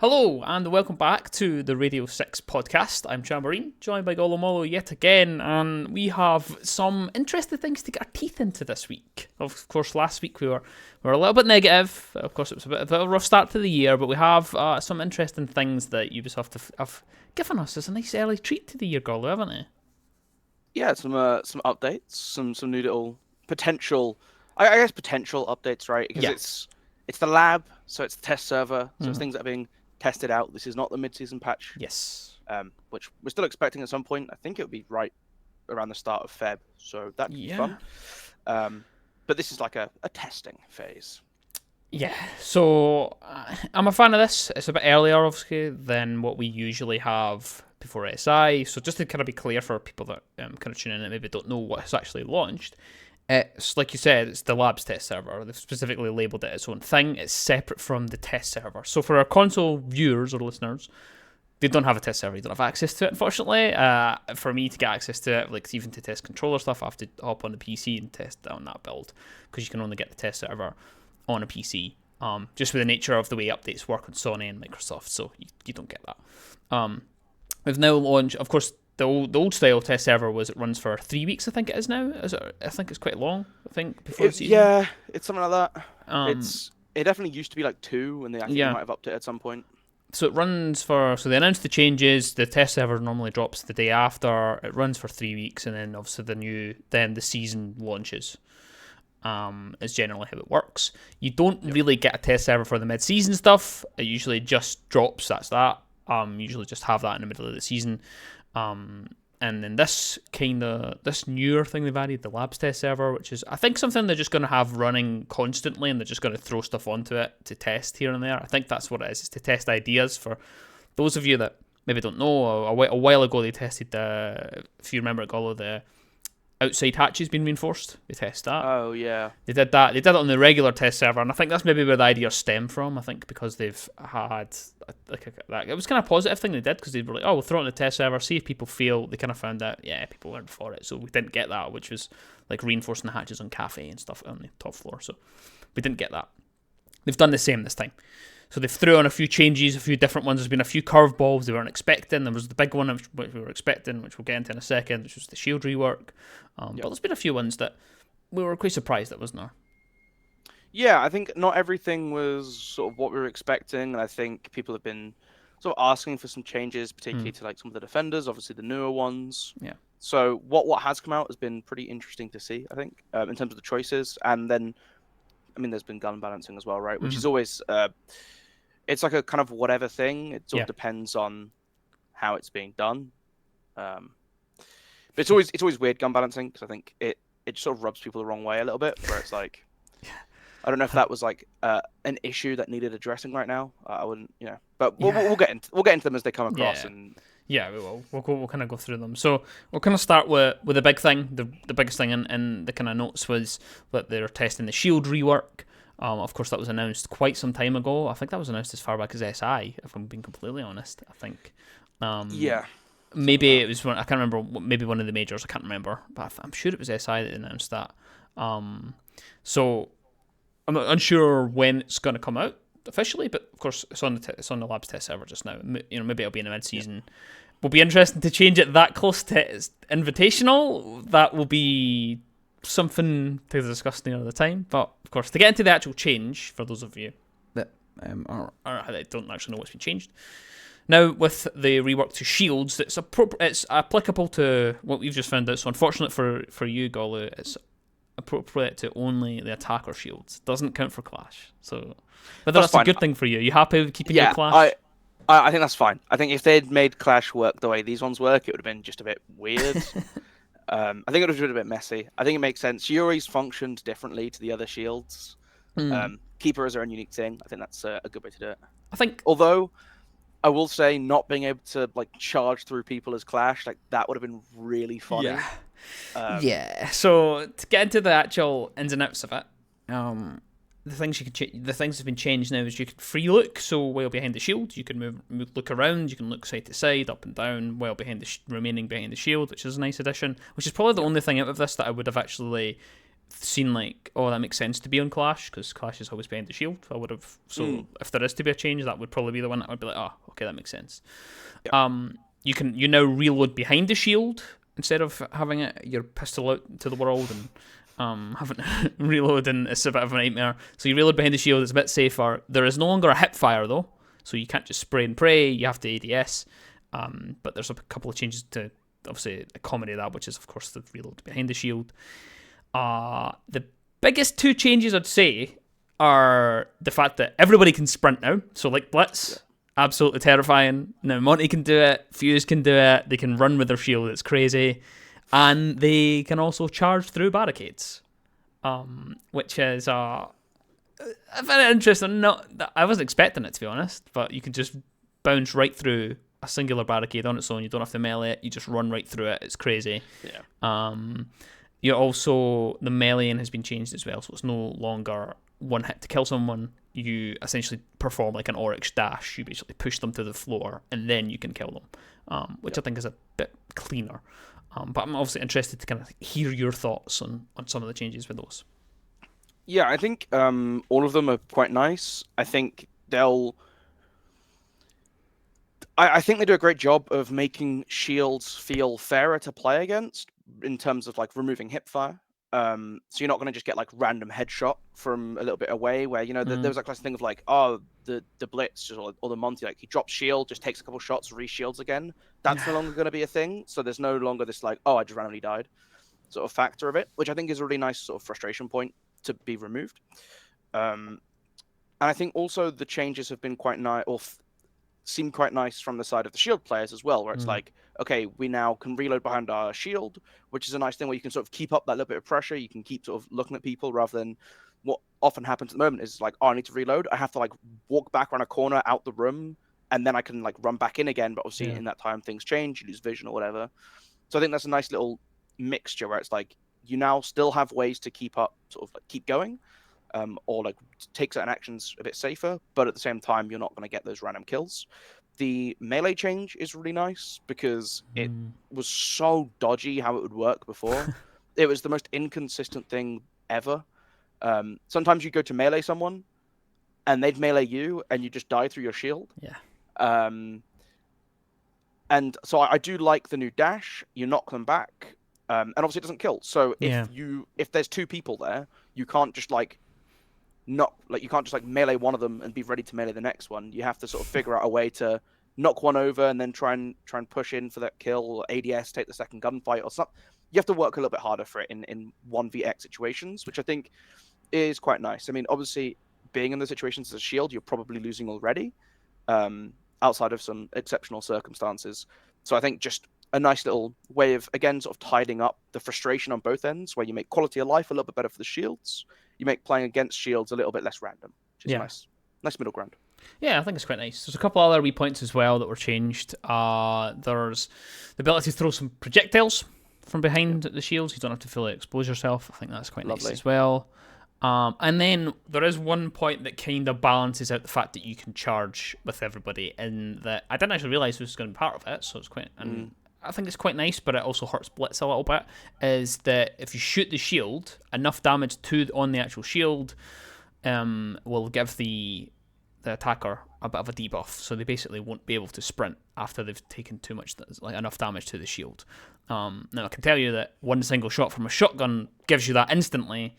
Hello and welcome back to the Radio 6 podcast. I'm Chambourine, joined by GoluMolu yet again, and we have some interesting things to get our teeth into this week. Of course, last week we were a little bit negative. Of course, it was a bit of a rough start to the year, but we have some interesting things that Ubisoft have given us as a nice early treat to the year, Golu, haven't they? Yeah, some updates, some new little potential, I guess potential updates, right? Because Yeah. it's the lab, so it's the test server, so it's things that are being tested out. This is not the mid-season patch, Yes. which we're still expecting at some point. I think it would be right around the start of Feb, so that could be fun. But this is like a testing phase. Yeah, so I'm a fan of this. It's a bit earlier, obviously, than what we usually have before SI. So just to kind of be clear for people that kind of tune in and maybe don't know what has actually launched, it's like you said, it's the lab's test server. They've specifically labelled it its own thing. It's separate from the test server. So for our console viewers or listeners, they don't have a test server. They don't have access to it, unfortunately. For me to get access to it, like even to test controller stuff, I have to hop on the PC and test on that build because you can only get the test server on a PC. Just with the nature of the way updates work on Sony and Microsoft, so you don't get that. We've now launched, of course, the old style test server it runs for 3 weeks. I think it is now. I think it's quite long. I think before the season. Yeah, it's something like that. It definitely used to be like 2, and I think they might have upped it at some point. So it runs for. So they announced the changes. The test server normally drops the day after. It runs for 3 weeks, and then obviously the season launches. Is generally how it works. You don't really get a test server for the mid-season stuff. It usually just drops. That's that. Usually just have that in the middle of the season. And then this newer thing they've added, the labs test server, which is I think something they're just going to have running constantly, and they're just going to throw stuff onto it to test here and there. I think that's what it is. It's to test ideas for those of you that maybe don't know. A while ago they tested if you remember, Golo, the outside hatches being reinforced. They test that. Oh yeah. They did that. They did it on the regular test server, and I think that's maybe where the idea stemmed from. I think because they've had it was kind of a positive thing they did because they were like, oh, we'll throw it on the test server, see if people feel. They kind of found that people weren't for it, so we didn't get that, which was like reinforcing the hatches on Cafe and stuff on the top floor. So we didn't get that. They've done the same this time. So they've threw on a few changes, a few different ones. There's been a few curveballs they weren't expecting. There was the big one which we were expecting, which we'll get into in a second, which was the shield rework. But there's been a few ones that we were quite surprised at, wasn't there? Yeah, I think not everything was sort of what we were expecting, and I think people have been sort of asking for some changes, particularly to like some of the defenders, obviously the newer ones. Yeah. So what has come out has been pretty interesting to see, I think, in terms of the choices, and then, I mean, there's been gun balancing as well, right? Which is always it's like a kind of whatever thing. It sort of depends on how it's being done. But it's always weird gun balancing because I think it sort of rubs people the wrong way a little bit, where it's like, I don't know if that was like an issue that needed addressing right now. I wouldn't, but we'll get into them as they come across. Yeah, we will. We'll kind of go through them. So we'll kind of start with the big thing. The biggest thing in the kind of notes was that they're testing the shield rework. Of course, that was announced quite some time ago. I think that was announced as far back as SI, if I'm being completely honest. I think. Maybe it was one. I can't remember. Maybe one of the majors. I can't remember, but I'm sure it was SI that announced that. So I'm not unsure when it's going to come out officially, but of course it's on the labs test server just now. Maybe it'll be in the mid-season. Will be interesting to change it that close to Invitational. That will be something to discuss near the time. But of course, to get into the actual change, for those of you that don't actually know what's been changed. Now, with the rework to shields, it's applicable to what we've just found out. So, unfortunate for you, Golu, it's appropriate to only the attacker shields. Doesn't count for Clash. So, but that's a good thing for you. You happy with keeping your Clash? I think that's fine. I think if they'd made Clash work the way these ones work, it would have been just a bit weird. I think it would have been a bit messy. I think it makes sense. Yuri's functioned differently to the other shields. Keeper is their own unique thing. I think that's a good way to do it. I think, although I will say, not being able to like charge through people as Clash, like that would have been really funny. Yeah. So to get into the actual ins and outs of it, the things that's been changed now is you can free look. So while behind the shield, you can look around. You can look side to side, up and down, while remaining behind the shield, which is a nice addition. Which is probably the only thing out of this that I would have actually seen like, oh, that makes sense to be on Clash because Clash is always behind the shield. I would have if there is to be a change, that would probably be the one that I would be like, oh, okay, that makes sense. Yeah. You now reload behind the shield instead of having your pistol out to the world and having to reload, and it's a bit of a nightmare. So you reload behind the shield, it's a bit safer. There is no longer a hip fire though, so you can't just spray and pray. You have to ADS. But there's a couple of changes to obviously accommodate that, which is of course the reload behind the shield. The biggest two changes I'd say are the fact that everybody can sprint now. So like Blitz, absolutely terrifying. Now Monty can do it, Fuse can do it, they can run with their shield, it's crazy. And they can also charge through barricades. Which is very interesting. I wasn't expecting it, to be honest, but you can just bounce right through a singular barricade on its own. You don't have to melee it, you just run right through it. It's crazy. Yeah. You also, the meleeing has been changed as well, so it's no longer one hit to kill someone. You essentially perform like an Oryx dash. You basically push them to the floor and then you can kill them, which I think is a bit cleaner. But I'm obviously interested to kind of hear your thoughts on some of the changes with those. Yeah, I think all of them are quite nice. I think I think they do a great job of making shields feel fairer to play against in terms of like removing hipfire. So you're not going to just get like random headshot from a little bit away where, you know, there was that classic thing of like, oh, the Blitz or the Monty, like he drops shield, just takes a couple shots, re-shields again. That's no longer going to be a thing. So there's no longer this like, oh, I just randomly died sort of factor of it, which I think is a really nice sort of frustration point to be removed. And I think also the changes have been quite nice, or seem quite nice from the side of the shield players as well, where it's like, okay, we now can reload behind our shield, which is a nice thing where you can sort of keep up that little bit of pressure. You can keep sort of looking at people rather than what often happens at the moment is like, oh, I need to reload. I have to like walk back around a corner out the room and then I can like run back in again. But obviously in that time things change, you lose vision or whatever. So I think that's a nice little mixture where it's like, you now still have ways to keep up, sort of like keep going, or like take certain actions a bit safer, but at the same time, you're not going to get those random kills. The melee change is really nice because it was so dodgy how it would work before. It was the most inconsistent thing ever. Sometimes you go to melee someone and they'd melee you and you just die through your shield. Yeah. And so I do like the new dash. You knock them back. And obviously it doesn't kill. So if there's two people there, you can't just like you can't just like melee one of them and be ready to melee the next one. You have to sort of figure out a way to knock one over and then try and push in for that kill, or ADS, take the second gunfight or something. You have to work a little bit harder for it in 1vx situations, which I think is quite nice. I mean, obviously being in the situations as a shield, you're probably losing already, outside of some exceptional circumstances. So I think just a nice little way of, again, sort of tidying up the frustration on both ends, where you make quality of life a little bit better for the shields. You make playing against shields a little bit less random, which is nice middle ground. Yeah, I think it's quite nice. There's a couple other wee points as well that were changed. There's the ability to throw some projectiles from behind the shields. You don't have to fully expose yourself. I think that's quite nice as well. And then there is one point that kind of balances out the fact that you can charge with everybody, and that I didn't actually realise this was going to be part of it, so it's quite... And I think it's quite nice, but it also hurts Blitz a little bit, is that if you shoot the shield, enough damage on the actual shield will give the attacker a bit of a debuff, so they basically won't be able to sprint after they've taken too much, like enough damage to the shield. Now I can tell you that one single shot from a shotgun gives you that instantly.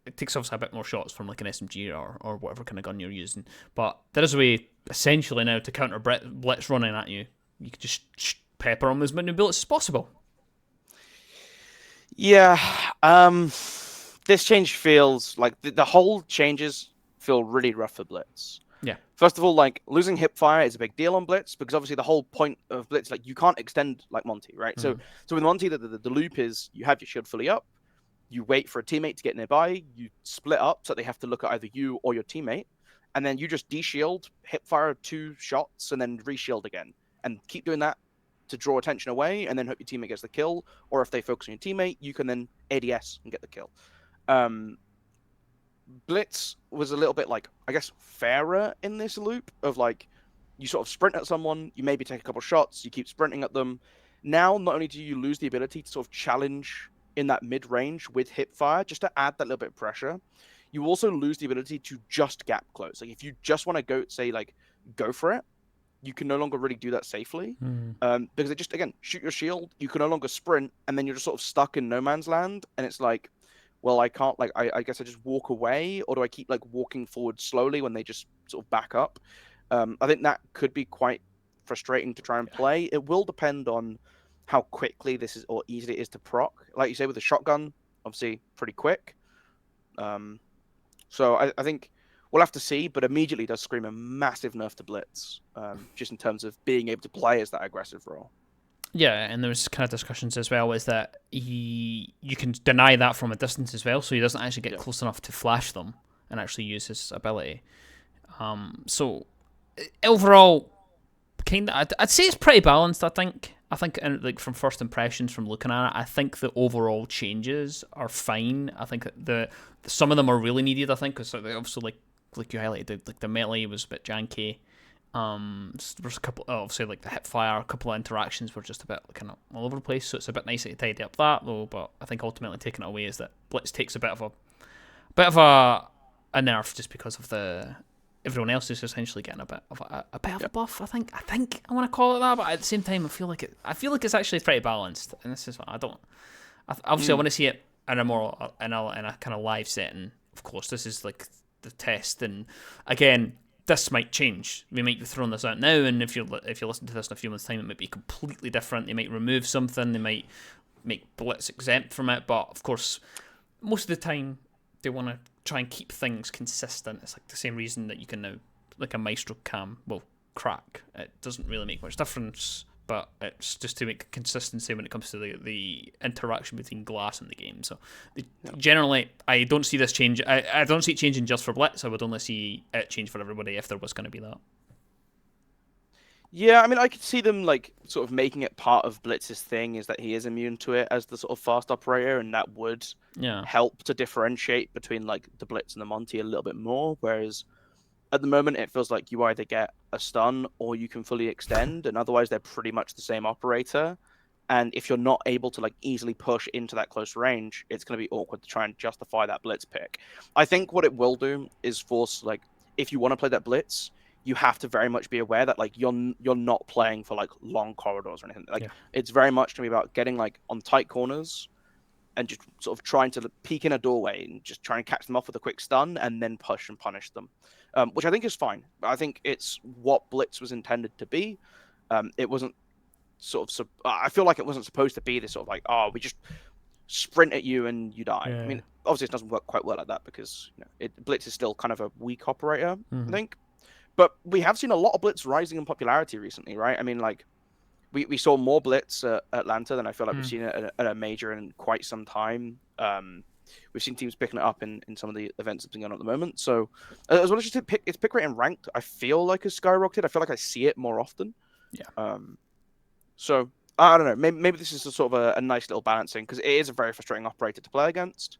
It takes obviously a bit more shots from like an SMG or whatever kind of gun you're using, but there is a way essentially now to counter Blitz running at you. You can just pepper them as many bullets as possible. Yeah, this change feels like the whole changes feel really rough for Blitz. Yeah. First of all, like losing hipfire is a big deal on Blitz because obviously the whole point of Blitz, like you can't extend like Monty, right? So with Monty, the loop is you have your shield fully up, you wait for a teammate to get nearby, you split up so they have to look at either you or your teammate, and then you just de-shield, hipfire 2 shots, and then re-shield again, and keep doing that to draw attention away, and then hope your teammate gets the kill, or if they focus on your teammate, you can then ADS and get the kill. Blitz was a little bit like, I guess, fairer in this loop of like, you sort of sprint at someone, you maybe take a couple shots, you keep sprinting at them. Now, not only do you lose the ability to sort of challenge in that mid range with hip fire, just to add that little bit of pressure. You also lose the ability to just gap close. Like if you just want to go, say like go for it, you can no longer really do that safely, because it just, again, shoot your shield. You can no longer sprint, and then you're just sort of stuck in no man's land. And it's like, well, I can't, like, I guess I just walk away, or do I keep like walking forward slowly when they just sort of back up? I think that could be quite frustrating to try and play. It will depend on how quickly this is, or easily it is to proc. Like you say, with the shotgun, obviously pretty quick. So I think we'll have to see, but immediately does scream a massive nerf to Blitz, just in terms of being able to play as that aggressive role. Yeah, and there's kind of discussions as well, is that you can deny that from a distance as well, so he doesn't actually get close enough to flash them and actually use his ability. So overall, I'd say it's pretty balanced. I think, like from first impressions from looking at it, I think the overall changes are fine. I think some of them are really needed. I think because obviously, like you highlighted, like the melee was a bit janky. There's a couple, obviously, like the hip fire, a couple of interactions were just a bit kind of all over the place. So it's a bit nicer to tidy up that though. But I think ultimately taking it away is that Blitz takes a bit of a nerf just because of everyone else is essentially getting a bit of a buff. I think I want to call it that, but at the same time, I feel like it's actually pretty balanced. And this is what I want to see it in a kind of live setting. Of course, this is like the test, and again, this might change. We might be throwing this out now, and if you listen to this in a few months' time, it might be completely different. They might remove something. They might make Blitz exempt from it. But of course, most of the time, they want to try and keep things consistent. It's like the same reason that you can now, like a Maestro cam, crack. It doesn't really make much difference, but it's just to make consistency when it comes to the interaction between glass and the game. So generally, I don't see this change. I don't see it changing just for Blitz. I would only see it change for everybody if there was going to be that. Yeah, I mean, I could see them like sort of making it part of Blitz's thing, is that he is immune to it as the sort of fast operator, and that would help to differentiate between like the Blitz and the Monty a little bit more. Whereas at the moment, it feels like you either get a stun or you can fully extend, and otherwise they're pretty much the same operator. And if you're not able to like easily push into that close range, it's going to be awkward to try and justify that Blitz pick. I think what it will do is force, like, if you want to play that Blitz, you have to very much be aware that like you're not playing for like long corridors or anything. Like it's very much going to be about getting like on tight corners and just sort of trying to peek in a doorway and just try and catch them off with a quick stun and then push and punish them, which I think is fine. I think it's what Blitz was intended to be. It wasn't I feel like it wasn't supposed to be this sort of like, oh, we just sprint at you and you die. I mean, obviously it doesn't work quite well like that because Blitz is still kind of a weak operator, I think. But we have seen a lot of Blitz rising in popularity recently, right? I mean, like, we saw more Blitz at Atlanta than I feel like we've seen it at a major in quite some time. We've seen teams picking it up in some of the events that's been going on at the moment. So, as well as just its pick rate and ranked, I feel like it's skyrocketed. I feel like I see it more often. Yeah. So, I don't know. Maybe this is a sort of a nice little balancing, because it is a very frustrating operator to play against.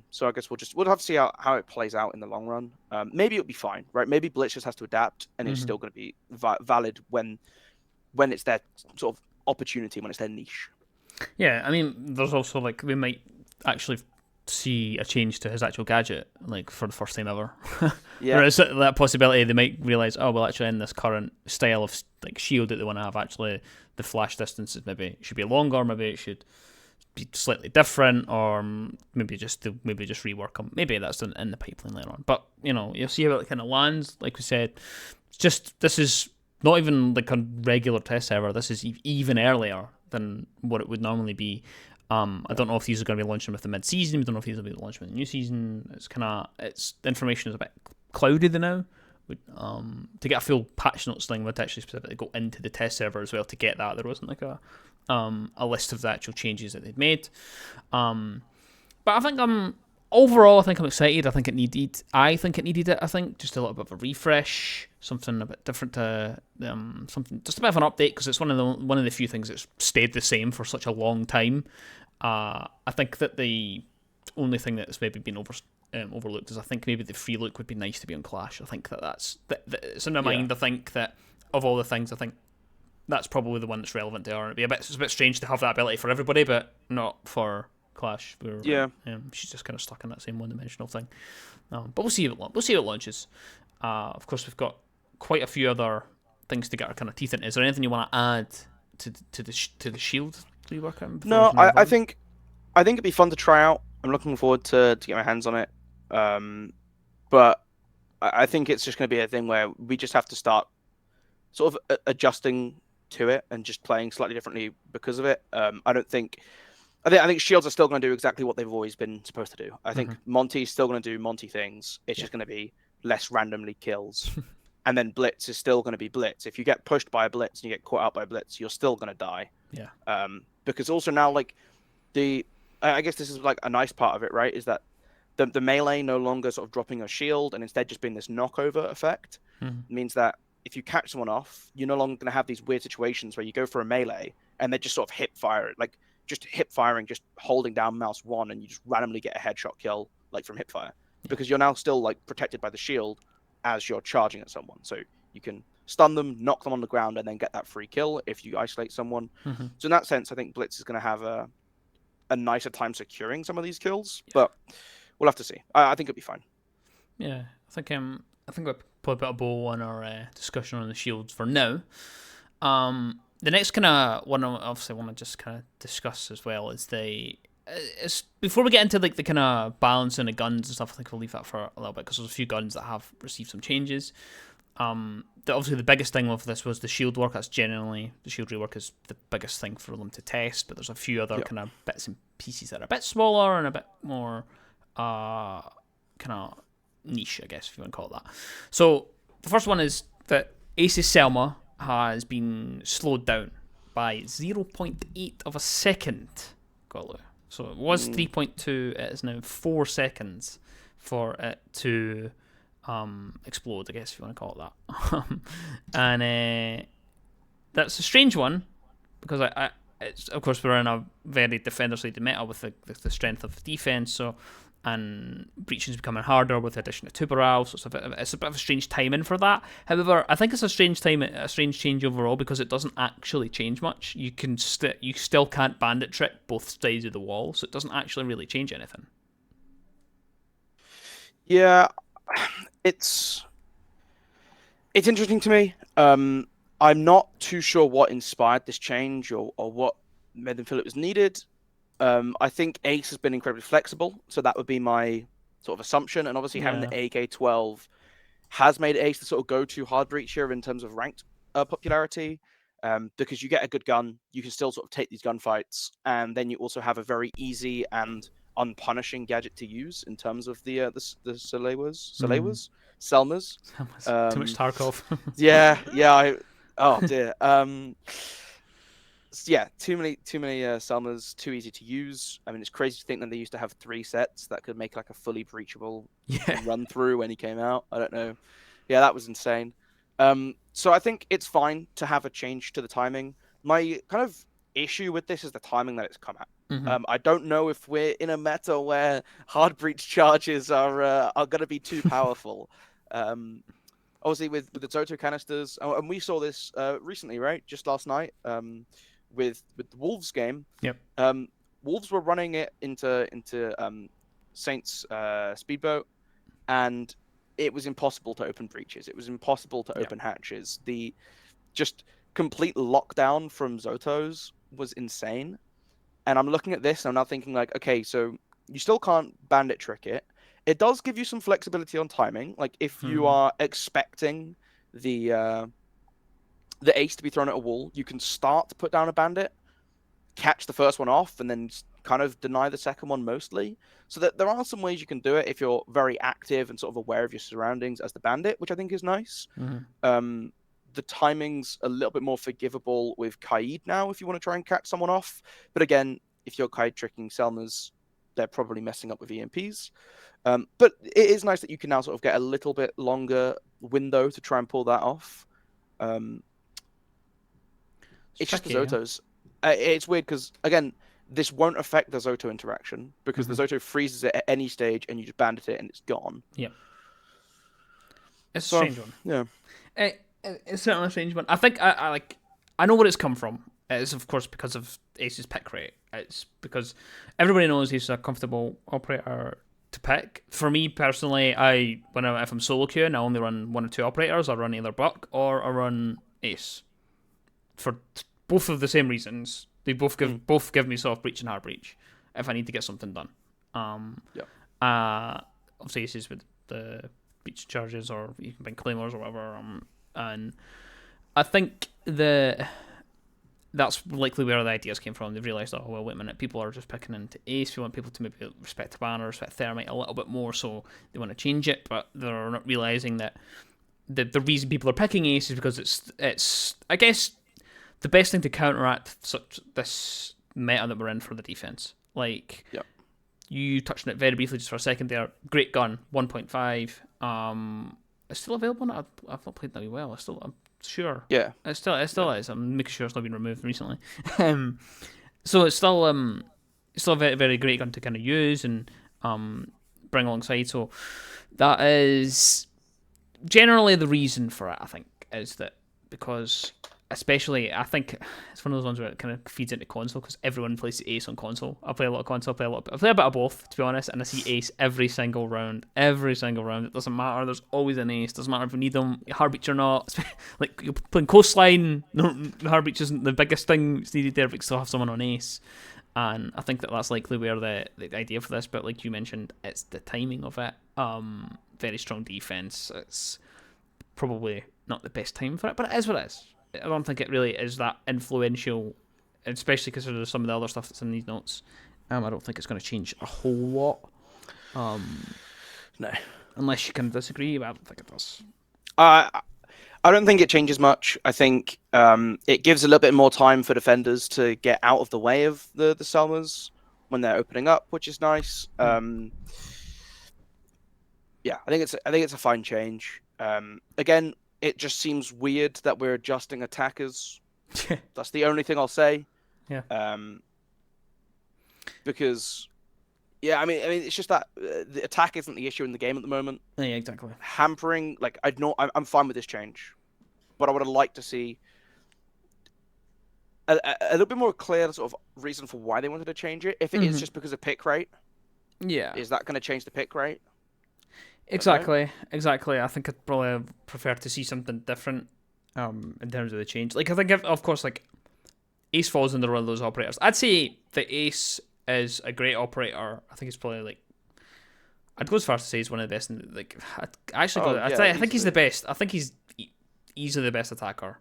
So I guess we'll have to see how it plays out in the long run. Maybe it'll be fine, right? Maybe Blitz just has to adapt, and it's still going to be valid when it's their sort of opportunity, when it's their niche. Yeah, I mean, there's also like we might actually see a change to his actual gadget, like for the first time ever. There is that possibility. They might realize, oh well, actually in this current style of like shield that they want to have, actually the flash distances maybe should be longer, maybe it should be slightly different, or maybe just rework them. Maybe that's in the pipeline later on. But you'll see how it kind of lands. Like we said, this is not even like a regular test server. This is even earlier than what it would normally be. I don't know if these are going to be launching with the mid-season. We don't know if these will be launching with the new season. The information is a bit cloudy now. To get a full patch notes thing, would actually specifically go into the test server as well to get that. There wasn't like a list of the actual changes that they'd made. But I think overall, I think I'm excited. I think it needed it. I think just a little bit of a refresh, something a bit different to something, just a bit of an update, because it's one of the few things that's stayed the same for such a long time. I think that the only thing that's maybe been overlooked is I think maybe the free look would be nice to be on Clash. I think that's it's in my mind. I think that of all the things, I think that's probably the one that's relevant to her. It's a bit strange to have that ability for everybody, but not for Clash. Where she's just kind of stuck in that same one-dimensional thing. But we'll see how it launches. Of course, we've got quite a few other things to get our kind of teeth into. Is there anything you want to add to the shield rework? No, I think it'd be fun to try out. I'm looking forward to get my hands on it. But I think it's just going to be a thing where we just have to start sort of adjusting to it and just playing slightly differently because of it. I think shields are still going to do exactly what they've always been supposed to do. I think Monty's still going to do Monty things. It's just going to be less randomly kills. And then Blitz is still going to be Blitz. If you get pushed by a Blitz and you get caught out by a Blitz, you're still going to die. Yeah. Because also now, like, I guess this is like a nice part of it, right? Is that the melee no longer sort of dropping a shield and instead just being this knockover effect. Means that if you catch someone off, you're no longer going to have these weird situations where you go for a melee and they just sort of hip fire, like just hip firing, just holding down mouse 1 and you just randomly get a headshot kill like from hip fire because you're now still like protected by the shield as you're charging at someone. So you can stun them, knock them on the ground, and then get that free kill if you isolate someone. So in that sense, I think Blitz is going to have a nicer time securing some of these kills, but we'll have to see. I think it'll be fine. Yeah, I think we'll put a bit of bow on our discussion on the shields for now. The next kind of one I obviously want to just kind of discuss as well is before we get into like the kind of balance and the guns and stuff. I think we'll leave that for a little bit because there's a few guns that have received some changes. Obviously the biggest thing with this was the shield work. That's generally the shield rework is the biggest thing for them to test, but there's a few other kind of bits and pieces that are a bit smaller and a bit more kind of niche, I guess, if you want to call it that. So the first one is that S.E.L.M.A has been slowed down by 0.8 of a second. Golu. So it was 3.2. It is now 4 seconds for it to explode, I guess, if you want to call it that. And that's a strange one because it's, of course, we're in a very defender-sided meta with the strength of defense. So. And breaching is becoming harder with the addition of Tuberal, so it's a bit of a strange timing for that. However, I think it's a strange change overall because it doesn't actually change much. You still can't bandit trick both sides of the wall, so it doesn't actually really change anything. Yeah, it's interesting to me. I'm not too sure what inspired this change or what made them feel it was needed. I think Ace has been incredibly flexible, so that would be my sort of assumption. And obviously having the AK-12 has made Ace the sort of go-to hard breacher in terms of ranked popularity, because you get a good gun, you can still sort of take these gunfights, and then you also have a very easy and unpunishing gadget to use in terms of the S.E.L.M.A. Too much Tarkov. Oh dear. Too many S.E.L.M.As, too easy to use. I mean, it's crazy to think that they used to have 3 sets that could make like a fully breachable run through when he came out. I don't know. Yeah, that was insane. So I think it's fine to have a change to the timing. My kind of issue with this is the timing that it's come at. I don't know if we're in a meta where hard breach charges are going to be too powerful. Obviously with the Zoto canisters, and we saw this recently, right? Just last night. With the Wolves game, Wolves were running it into Saints speedboat, and it was impossible to open breaches. It was impossible to open hatches. The just complete lockdown from Zotos was insane. And I'm looking at this and I'm now thinking like, okay, so you still can't bandit trick it. It does give you some flexibility on timing. Like if you are expecting the ace to be thrown at a wall, you can start to put down a bandit, catch the first one off, and then kind of deny the second one mostly. So that there are some ways you can do it if you're very active and sort of aware of your surroundings as the bandit, which I think is nice. The timing's a little bit more forgivable with Kaid now if you want to try and catch someone off. But again, if you're Kaid tricking S.E.L.M.As, they're probably messing up with EMPs. But it is nice that you can now sort of get a little bit longer window to try and pull that off. It's just the Zotos. It's weird because, again, this won't affect the Zoto interaction because the Zoto freezes it at any stage and you just bandit it and it's gone. Yeah. It's a strange one. Yeah. It's certainly a strange one. I think I like I know where it's come from. It's of course because of Ace's pick rate. It's because everybody knows he's a comfortable operator to pick. For me personally, if I'm solo queuing, I only run 1 or 2 operators. I run either Buck or I run Ace for both of the same reasons. They both give me soft breach and hard breach if I need to get something done. Obviously Aces with the breach charges, or you can bring claymores or whatever. And I think that's likely where the ideas came from. They've realised, oh, well, wait a minute, people are just picking into Ace. We want people to maybe respect Habana, respect Thermite a little bit more, so they want to change it, but they're not realising that the reason people are picking Ace is because it's I guess, the best thing to counteract this meta that we're in for the defense. Like, you touched on it very briefly just for a second there. Great gun, 1.5. It's still available. I've not played that well. I'm sure. Yeah. It still is. I'm making sure it's not been removed recently. So it's still a very, very great gun to kind of use and bring alongside. So that is generally the reason for it, I think, is that because especially, I think it's one of those ones where it kind of feeds into console because everyone plays Ace on console. I play a lot of console, I play a bit of both, to be honest, and I see Ace every single round. It doesn't matter, there's always an Ace. Doesn't matter if we need them, Heartbeat or not. Like, you're playing Coastline, Heartbeat isn't the biggest thing that's needed there, but you still have someone on Ace. And I think that's likely where the idea for this, but like you mentioned, it's the timing of it. Very strong defense. It's probably not the best time for it, but it is what it is. I don't think it really is that influential, especially because there's some of the other stuff that's in these notes. I don't think it's going to change a whole lot. No. Unless you can disagree, but I don't think it does. I don't think it changes much. I think it gives a little bit more time for defenders to get out of the way of the S.E.L.M.As when they're opening up, which is nice. Yeah, I think it's a fine change. Again, it just seems weird that we're adjusting attackers. That's the only thing I'll say. Yeah. Because, yeah, I mean, it's just that the attack isn't the issue in the game at the moment. Yeah, exactly. Hampering, like, I'm fine with this change, but I would have liked to see a little bit more clear sort of reason for why they wanted to change it. If it is just because of pick rate, is that going to change the pick rate? Exactly. I think I'd probably prefer to see something different in terms of the change. Like, I think, of course, like, Ace falls under one of those operators. I'd say that Ace is a great operator. I think he's probably, like, I'd go as far as to say he's one of the best. I think he's the best. I think he's easily the best attacker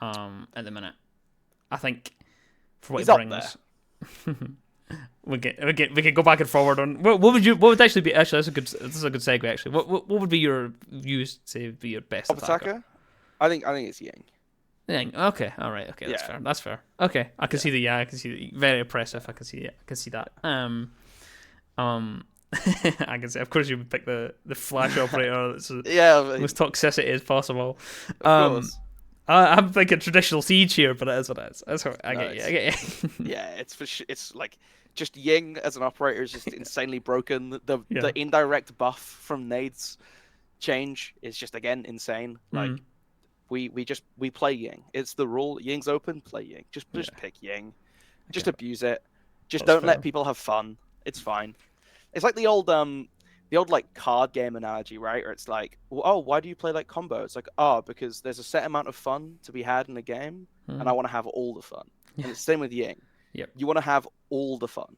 at the minute. I think for what he's he brings. We can go back and forward on what would actually be this is a good segue actually. What would be your views, say, be your best attacker? I think it's Ying. Ying. Okay, all right. Okay, that's fair. Okay, I can see very impressive. I can see that. I can say, of course, you would pick the flash operator. That's with toxicity as possible. Of course. I'm thinking traditional siege here, but it is what it is. That's what I get you. Yeah, it's like just Ying as an operator is just insanely broken. The indirect buff from nades change is just, again, insane. Like, we play Ying. It's the rule. Ying's open, play Ying. Just pick Ying. Just abuse it. Just don't let people have fun. It's fine. It's like the old like card game analogy, right? Or it's like, oh, why do you play like combo? It's like, oh, because there's a set amount of fun to be had in a game, and I want to have all the fun. And it's the same with Ying. Yep. You want to have all the fun.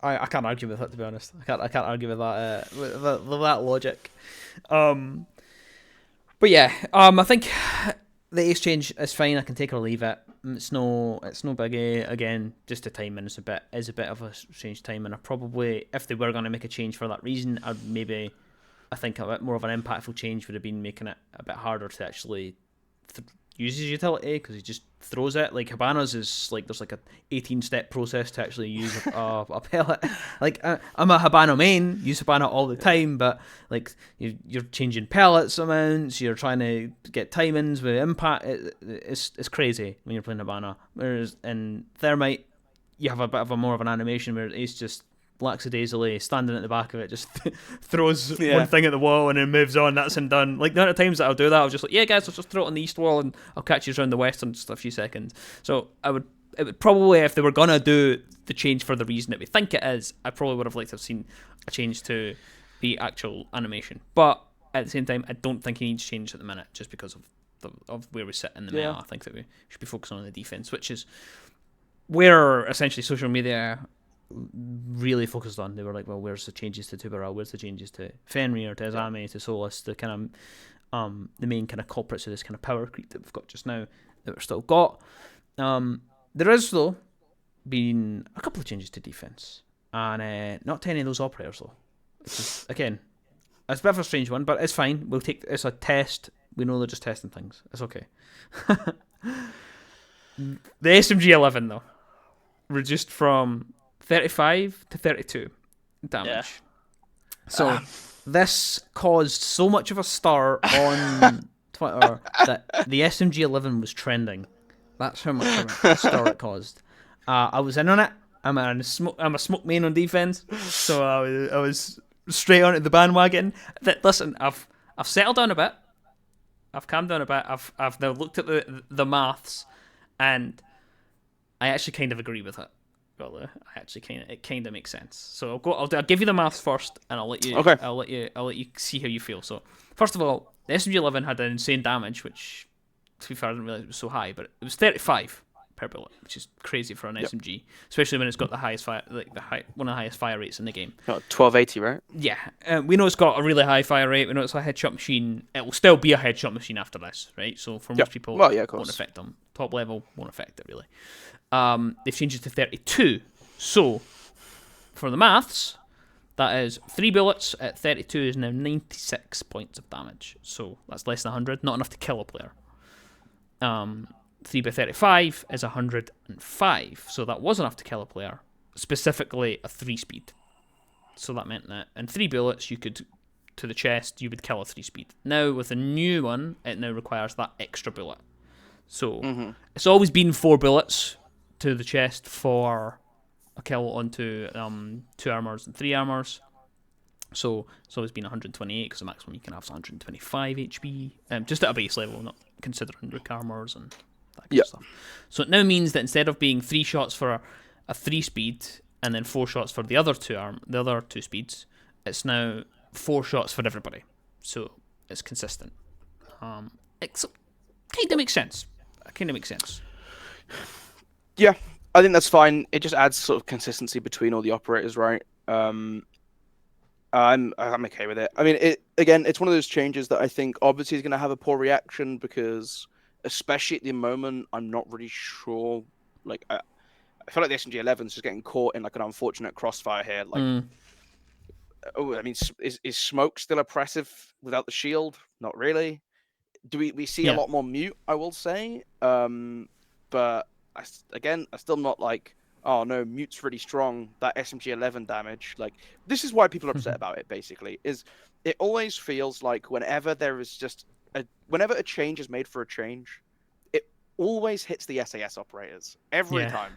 I can't argue with that, to be honest. I can't argue with that with that logic. But yeah, I think the Ace change is fine. I can take or leave it. It's no biggie. Again, just the timing is a bit of a strange timing. I probably, if they were going to make a change for that reason, I think a bit more of an impactful change would have been making it a bit harder to actually use his utility, because he just throws it. Like, Habana's is like, there's like a 18-step process to actually use a pellet. Like, I'm a Habana main, use Habana all the time, but like, you're changing pellets amounts, you're trying to get timings with impact. It's crazy when you're playing Habana. Whereas in Thermite, you have a bit of more of an animation where Ace just lackadaisically standing at the back of it, just throws Yeah. one thing at the wall and then moves on. That's and done. Like the amount of times that I'll do that, I'll just like, yeah, guys, let's just throw it on the east wall and I'll catch you around the west in just a few seconds. So it would probably, if they were gonna do the change for the reason that we think it is, I probably would have liked to have seen a change to the actual animation. But at the same time, I don't think he needs change at the minute, just because of where we sit in the meta. I think that we should be focusing on the defense, which is where essentially social media really focused on. They were like, well, where's the changes to Tubera? Where's the changes to Fenrir, to S.E.L.M.A, to Solus, the kind of the main kind of culprits of this kind of power creep that we've got just now, that we're still got. There is, though, been a couple of changes to defense, and not to any of those operators, though. Which is, again, it's a bit of a strange one, but it's fine. We'll take it's a test. We know they're just testing things. It's okay. The SMG-11, though, reduced from 35 to 32 damage. Yeah. So this caused so much of a stir on Twitter that the SMG-11 was trending. That's how much of a stir it caused. I was in on it. I'm a smoke main on defense, so I was straight onto the bandwagon. Listen, I've settled down a bit. I've calmed down a bit. I've now looked at the maths, and I actually kind of agree with it. Well, it kind of makes sense. So I'll give you the maths first, and I'll let you. Okay. I'll let you see how you feel. So first of all, the SMG-11 had an insane damage, which, to be fair, I didn't realize it was so high, but it was 35 per bullet, which is crazy for an SMG, especially when it's got the highest fire, one of the highest fire rates in the game. 1280, right? Yeah, we know it's got a really high fire rate. We know it's a headshot machine. It will still be a headshot machine after this, right? So for most people, it won't affect them. Top level won't affect it really. They've changed it to 32. So for the maths, that is 3 bullets at 32 is now 96 points of damage. So that's less than 100, not enough to kill a player. 3 by 35 is 105, so that was enough to kill a player, specifically a 3-speed. So that meant that in 3 bullets, you could, to the chest, you would kill a 3-speed. Now, with the new one, it now requires that extra bullet. So it's always been 4 bullets to the chest for a kill onto 2 armors and 3 armors. So it's always been 128, because the maximum you can have is 125 HP, just at a base level, not considering Rook armors and that kind of stuff. So it now means that instead of being 3 shots for a 3-speed and then 4 shots for the other 2 speeds, it's now 4 shots for everybody. So it's consistent. It kind of makes sense. Yeah, I think that's fine. It just adds sort of consistency between all the operators, right? I'm okay with it. I mean, it's one of those changes that I think obviously is going to have a poor reaction, because especially at the moment, I'm not really sure. Like, I feel like the SMG-11 is just getting caught in like an unfortunate crossfire here. Like, I mean, is smoke still oppressive without the shield? Not really. Do we see a lot more mute? I will say, but I still not like, oh no, mute's really strong. That SMG-11 damage, like, this is why people are upset about it. Basically, is it always feels like whenever there is just whenever a change is made for a change, it always hits the SAS operators every time.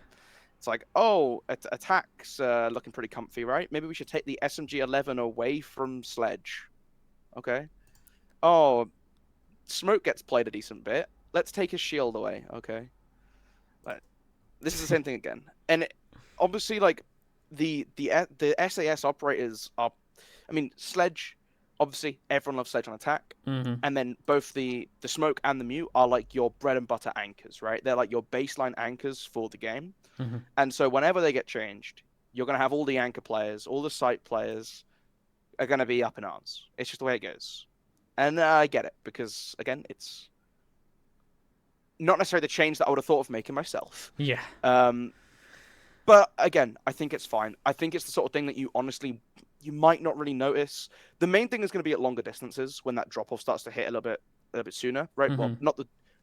It's like, oh, attacks looking pretty comfy, right? Maybe we should take the SMG-11 away from Sledge. Okay. Oh, smoke gets played a decent bit. Let's take his shield away. Okay. But this is the same thing again. And obviously, like, the SAS operators are, I mean, Sledge, obviously everyone loves Sledge on attack, and then both the smoke and the mute are like your bread and butter anchors, right? They're like your baseline anchors for the game. And so whenever they get changed, you're going to have all the anchor players, all the site players are going to be up in arms. It's just the way it goes. And I get it, because again, it's not necessarily the change that I would have thought of making myself. Yeah. But again, I think it's fine. I think it's the sort of thing that you might not really notice. The main thing is going to be at longer distances, when that drop-off starts to hit a little bit sooner, right? Well, not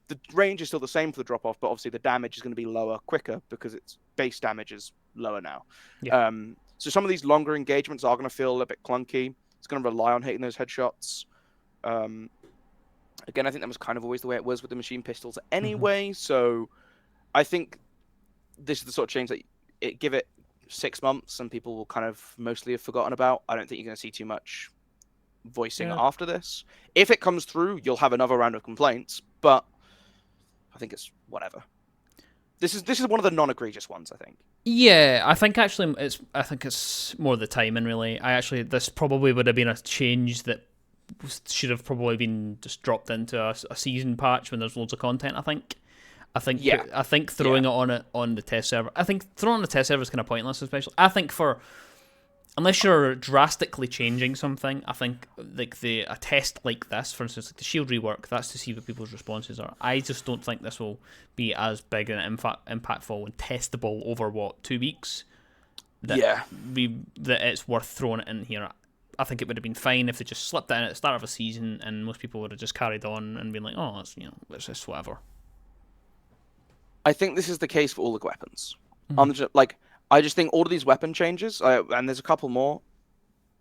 the range is still the same for the drop-off, but obviously the damage is going to be lower quicker, because its base damage is lower now. Yeah. So some of these longer engagements are going to feel a little bit clunky. It's going to rely on hitting those headshots. Again, I think that was kind of always the way it was with the machine pistols anyway. So I think this is the sort of change that give it 6 months and people will kind of mostly have forgotten about. I don't think you're going to see too much voicing after this. If it comes through, you'll have another round of complaints, but I think it's whatever. This is one of the non-egregious ones, I think. Yeah, I think actually it's more the timing really. This probably would have been a change that should have probably been just dropped into a season patch when there's loads of content. I think throwing it on the test server. I think throwing on the test server is kind of pointless, especially. I think unless you're drastically changing something, I think like a test like this, for instance, like the shield rework, that's to see what people's responses are. I just don't think this will be as big and impactful and testable over 2 weeks. That it's worth throwing it in here. I think it would have been fine if they just slipped it in at the start of a season, and most people would have just carried on and been like, "Oh, it's just whatever." I think this is the case for all the weapons. I just think all of these weapon changes, and there's a couple more,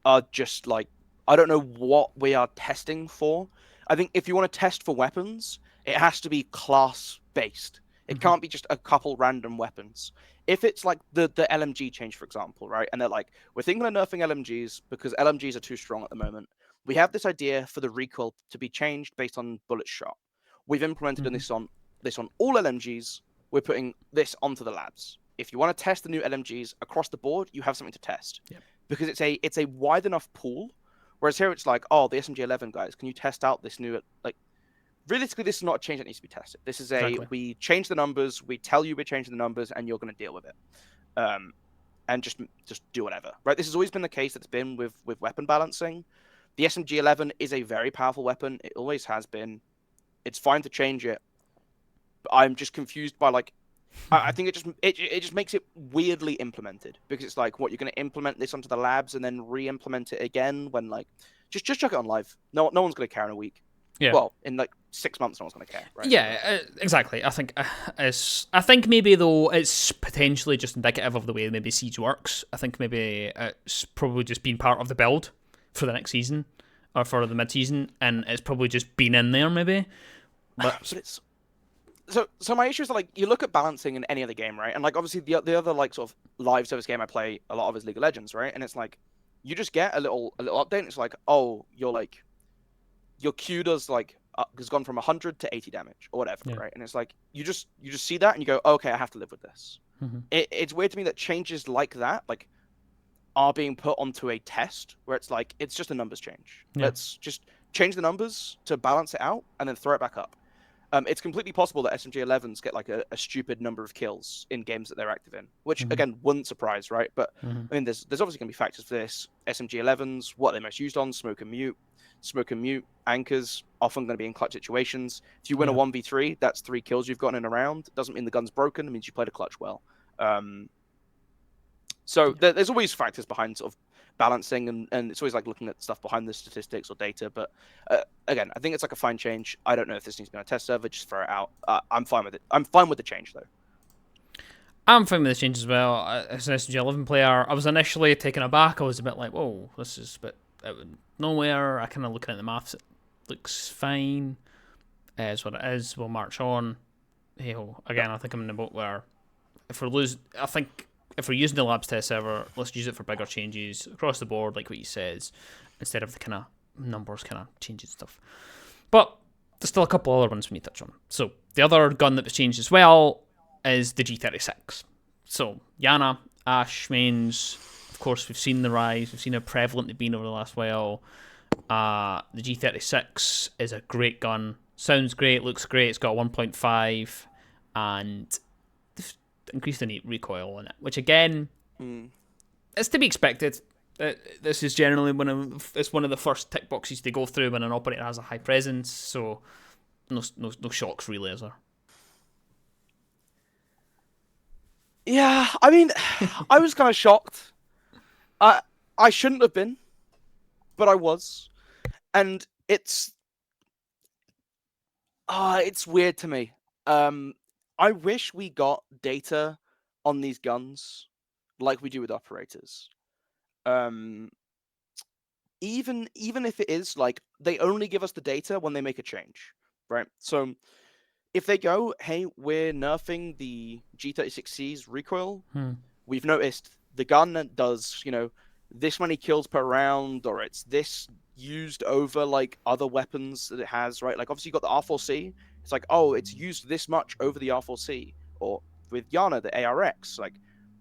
are just like, I don't know what we are testing for. I think if you want to test for weapons, it has to be class based. It can't be just a couple random weapons. If it's like the LMG change, for example, right? And they're like, we're thinking of nerfing LMGs because LMGs are too strong at the moment. We have this idea for the recoil to be changed based on bullets shot. We've implemented this on all LMGs. We're putting this onto the labs. If you want to test the new LMGs across the board, you have something to test. Yep. Because it's a wide enough pool. Whereas here it's like, oh, the SMG11 guys, can you test out this new, like, realistically, this is not a change that needs to be tested. This is we change the numbers, we tell you we're changing the numbers, and you're going to deal with it. And just do whatever, right? This has always been the case that's been with weapon balancing. The SMG11 is a very powerful weapon. It always has been. It's fine to change it. But I'm just confused by, like, I think it just makes it weirdly implemented, because it's like, what, you're going to implement this onto the labs and then re-implement it again when, like, just chuck it on live. No one's going to care in a week. Yeah. Well, in like 6 months, no one's going to care, right? Yeah, exactly. I think maybe though it's potentially just indicative of the way maybe Siege works. I think maybe it's probably just been part of the build for the next season or for the mid-season, and it's probably just been in there maybe. But it's. So my issue is, like, you look at balancing in any other game, right? And, like, obviously the other, like, sort of live service game I play a lot of is League of Legends, right? And it's like, you just get a little update, and it's like, oh, your Q does, like, has gone from 100 to 80 damage or whatever, right? And it's like, you just see that and you go, oh, okay, I have to live with this. It's weird to me that changes like that, like, are being put onto a test where it's like, it's just a numbers change. Let's just change the numbers to balance it out and then throw it back up. It's completely possible that SMG11s get, like, a stupid number of kills in games that they're active in, which, again, wouldn't surprise, right? But, I mean, there's obviously going to be factors for this. SMG11s, what they're most used on, smoke and mute, anchors, often going to be in clutch situations. If you win a 1v3, that's 3 kills you've gotten in a round. Doesn't mean the gun's broken. It means you played a clutch well. So there's always factors behind sort of balancing, and it's always like looking at stuff behind the statistics or data. But again, I think it's like a fine change. I don't know if this needs to be on a test server. Just throw it out. I'm fine with it. I'm fine with the change, though. I'm fine with the change as well. As an SG11 player, I was initially taken aback. I was a bit like, whoa, this is a bit out of nowhere. I kind of looking at the maths, it looks fine. It's what it is. We'll march on. Hey ho. Again, I think I'm in the boat where if we're using the labs test server, let's use it for bigger changes across the board, like what he says, instead of the kind of numbers kind of changes stuff. But there's still a couple other ones we need to touch on. So the other gun that was changed as well is the G36. So Yana, Ash mains, of course, we've seen the rise. We've seen how prevalent they've been over the last while. The G36 is a great gun. Sounds great, looks great. It's got 1.5 and increased the recoil on it, which again is to be expected. This is generally one of the first tick boxes to go through when an operator has a high presence. So no shocks really, is there? Yeah, I mean, I was kind of shocked. I shouldn't have been, but I was, and it's weird to me. I wish we got data on these guns like we do with operators. Even if it is like they only give us the data when they make a change, right? So if they go, hey, we're nerfing the G36C's recoil, we've noticed the gun that does, this many kills per round, or it's this used over like other weapons that it has, right? Like obviously you got the R4C. It's like, oh, it's used this much over the R4C. Or with Yana, the ARX, like,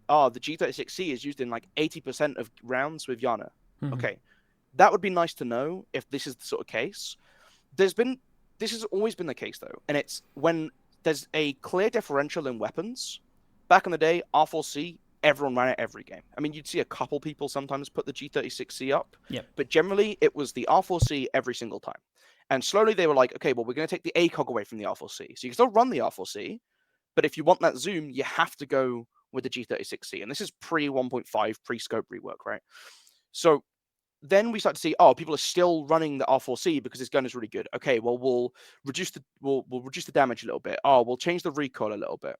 oh, the G36C is used in like 80% of rounds with Yana. Mm-hmm. Okay. That would be nice to know if this is the sort of case. This has always been the case though, and it's when there's a clear differential in weapons. Back in the day, R4C, everyone ran it every game. I mean, you'd see a couple people sometimes put the G36C up, Yep. but generally it was the R4C every single time. And slowly they were like, okay, well, we're going to take the ACOG away from the R4C. So you can still run the R4C, but if you want that zoom, you have to go with the G36C. And this is pre 1.5, pre scope rework, right? So then we start to see, oh, people are still running the R4C because this gun is really good. Okay, well, we'll reduce the damage a little bit. Oh, we'll change the recoil a little bit.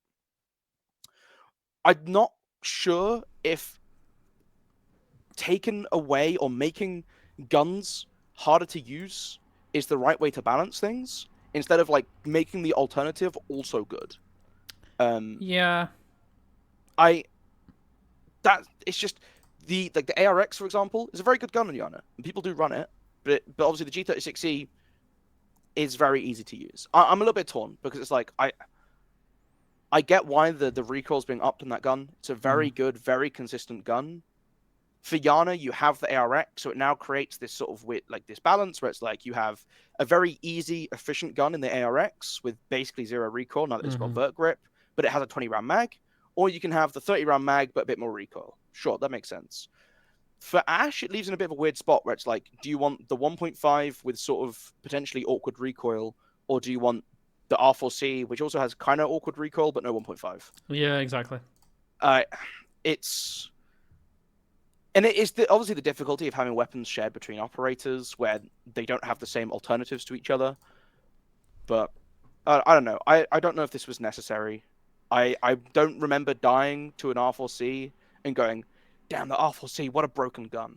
I'm not sure if taking away or making guns harder to use is the right way to balance things instead of like making the alternative also good. Yeah. It's just the ARX, for example, is a very good gun on Yana, and people do run it, but obviously the G36E is very easy to use. I'm a little bit torn because it's like I get why the recoil's being upped on that gun. It's a very good, very consistent gun. For Yana, you have the ARX, so it now creates this sort of weird, like this balance where it's like you have a very easy, efficient gun in the ARX with basically 0 recoil, now that it's got vert grip, but it has a 20-round mag. Or you can have the 30-round mag, but a bit more recoil. Sure, that makes sense. For Ash, it leaves in a bit of a weird spot where it's like, do you want the 1.5 with sort of potentially awkward recoil, or do you want the R4C, which also has kind of awkward recoil, but no 1.5? Yeah, exactly. It's... And it is obviously the difficulty of having weapons shared between operators where they don't have the same alternatives to each other. But I don't know. I don't know if this was necessary. I don't remember dying to an R4C and going, damn, the R4C, what a broken gun.